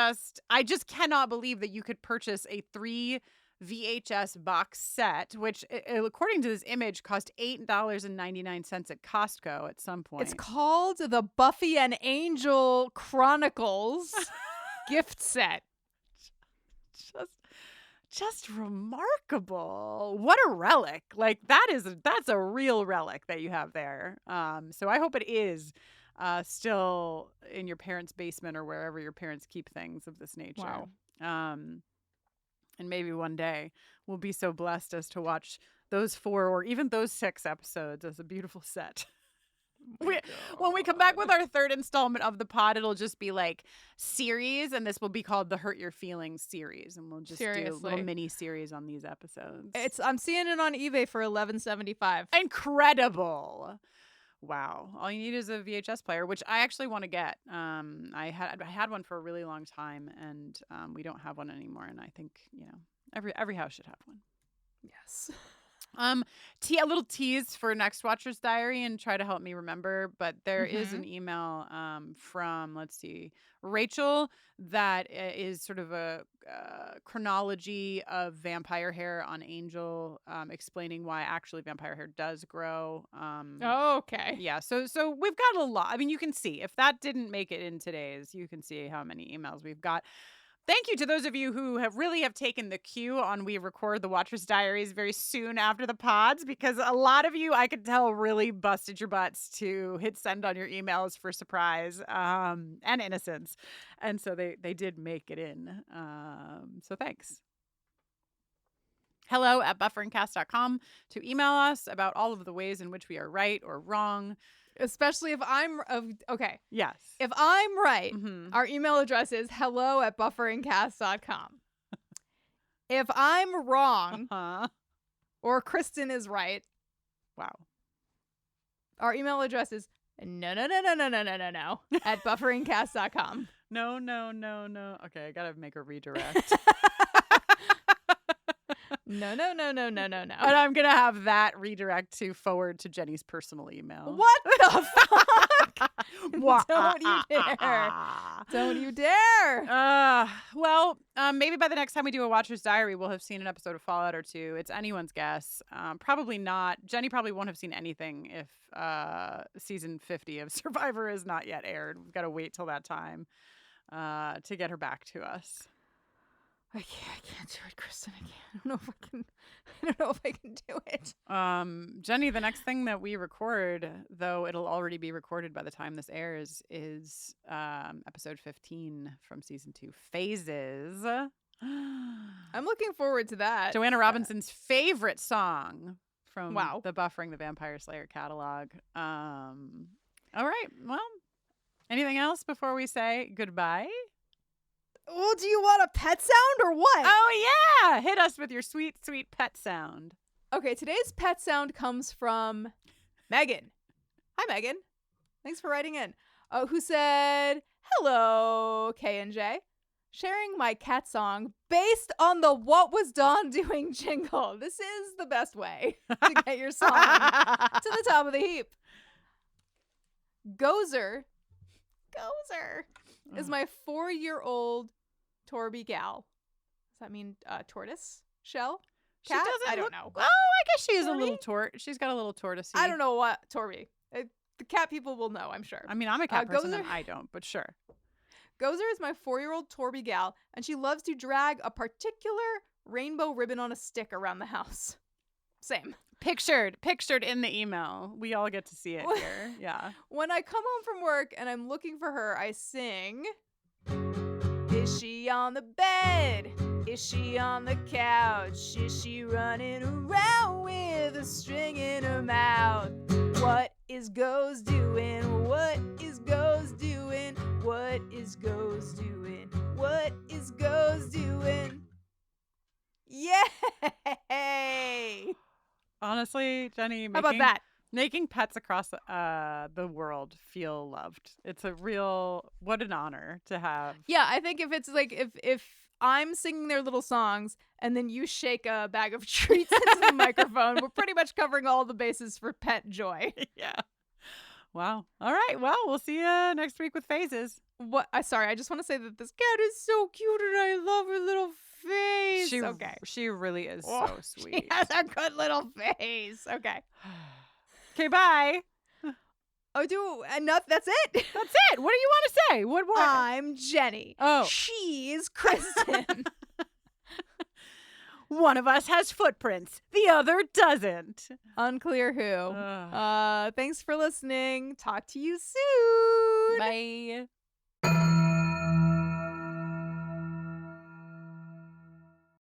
I just cannot believe that you could purchase a 3 VHS box set, which according to this image cost $8.99 at Costco at some point. It's called the Buffy and Angel Chronicles gift set. Just remarkable. What a relic. Like that's a real relic that you have there. So I hope it is still in your parents' basement or wherever your parents keep things of this nature. Wow. And maybe one day we'll be so blessed as to watch those 4 or even those 6 episodes as a beautiful set. When we come back with our 3rd installment of the pod, it'll just be like series, and this will be called the Hurt Your Feelings series, and we'll just do a little mini series on these episodes. I'm seeing it on eBay for $11.75. Incredible. Wow. All you need is a VHS player, which I actually want to get. I had one for a really long time, and we don't have one anymore, and I think, every house should have one. Yes. A little tease for next Watcher's Diary and try to help me remember, but there is an email from, let's see, Rachel that is sort of a chronology of vampire hair on Angel, explaining why actually vampire hair does grow. Okay. Yeah, so we've got a lot. I mean, you can see, if that didn't make it in today's, you can see how many emails we've got. Thank you to those of you who have taken the cue on we record the Watcher's Diaries very soon after the pods, because a lot of you, I could tell, really busted your butts to hit send on your emails for Surprise and Innocence. And so they did make it in. So thanks. hello@bufferingcast.com to email us about all of the ways in which we are right or wrong. Especially if I'm okay. Yes. If I'm right, Mhm. our email address is hello@bufferingcast.com. If I'm wrong or Kristin is right, Wow. our email address is no at bufferingcast.com. No. Okay, I gotta make a redirect. No. And I'm gonna have that redirect to forward to Jenny's personal email. What the fuck? Don't you dare. Don't you dare. Well, maybe by the next time we do a Watcher's Diary, we'll have seen an episode of Fallout or two. It's anyone's guess. Probably not. Jenny probably won't have seen anything if season 50 of Survivor is not yet aired. We've got to wait till that time to get her back to us. I can't do it, Kristin. I don't know if I can do it. Jenny, the next thing that we record, though it'll already be recorded by the time this airs, is episode 15 from season 2, Phases. I'm looking forward to that. Joanna Robinson's favorite song from Wow. the Buffering the Vampire Slayer catalog. All right. Well, anything else before we say goodbye? Well, do you want a pet sound or what? Oh, yeah. Hit us with your sweet, sweet pet sound. Okay, today's pet sound comes from Megan. Hi, Megan. Thanks for writing in. Who said, hello, K&J. Sharing my cat song based on the What Was Dawn Doing jingle. This is the best way to get your song to the top of the heap. Gozer is my 4-year-old Torby gal. Does that mean tortoise shell? Cat? She doesn't I don't look- know. Oh, I guess she is a Torby? little tort. She's got a little tortoise. I don't know what Torby. The cat people will know, I'm sure. I mean, I'm a cat person Gozer- and I don't, but sure. Gozer is my 4-year-old Torby gal, and she loves to drag a particular rainbow ribbon on a stick around the house. Same. Pictured in the email. We all get to see it here. Yeah. When I come home from work and I'm looking for her, I sing, is she on the bed? Is she on the couch? Is she running around with a string in her mouth? What is Goze doing? What is Goze doing? What is Goze doing? What is Goze doing? Yay! Honestly, Jenny, How about that? Making pets across the world feel loved. It's a real, what an honor to have. Yeah, I think if it's like if I'm singing their little songs and then you shake a bag of treats into the microphone, we're pretty much covering all the bases for pet joy. Yeah. Wow. All right. Well, we'll see you next week with Phases. What? Sorry, I just want to say that this cat is so cute and I love her little face. She really is Oh, so sweet. She has a good little face. Okay. Okay, bye. Oh, that's it. That's it. What do you want to say? What? I'm Jenny. Oh. She's Kristin. One of us has footprints. The other doesn't. Unclear who. Ugh. Thanks for listening. Talk to you soon. Bye.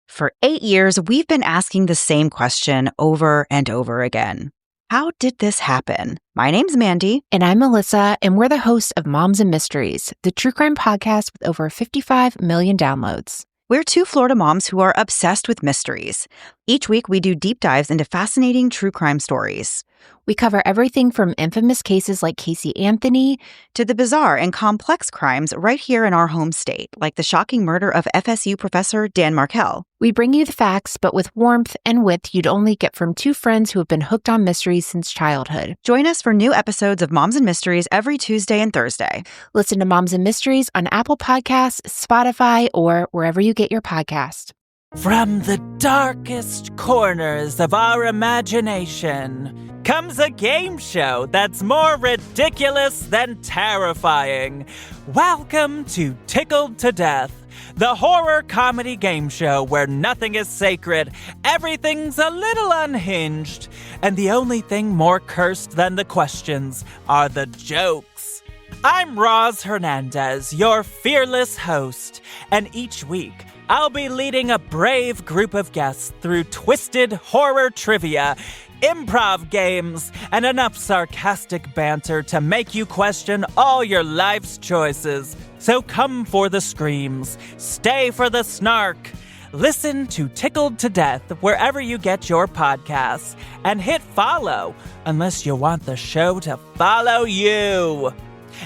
For 8 years, we've been asking the same question over and over again. How did this happen? My name's Mandy. And I'm Melissa, and we're the hosts of Moms and Mysteries, the true crime podcast with over 55 million downloads. We're two Florida moms who are obsessed with mysteries. Each week, we do deep dives into fascinating true crime stories. We cover everything from infamous cases like Casey Anthony to the bizarre and complex crimes right here in our home state, like the shocking murder of FSU professor Dan Markell. We bring you the facts, but with warmth and wit you'd only get from two friends who have been hooked on mysteries since childhood. Join us for new episodes of Moms and Mysteries every Tuesday and Thursday. Listen to Moms and Mysteries on Apple Podcasts, Spotify, or wherever you get your podcast. From the darkest corners of our imagination comes a game show that's more ridiculous than terrifying. Welcome to Tickled to Death, the horror comedy game show where nothing is sacred, everything's a little unhinged, and the only thing more cursed than the questions are the jokes. I'm Roz Hernandez, your fearless host, and each week I'll be leading a brave group of guests through twisted horror trivia, improv games, and enough sarcastic banter to make you question all your life's choices. So come for the screams, stay for the snark. Listen to Tickled to Death wherever you get your podcasts, and hit follow unless you want the show to follow you.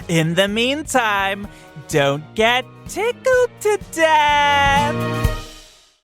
In the meantime, don't get tickled to death.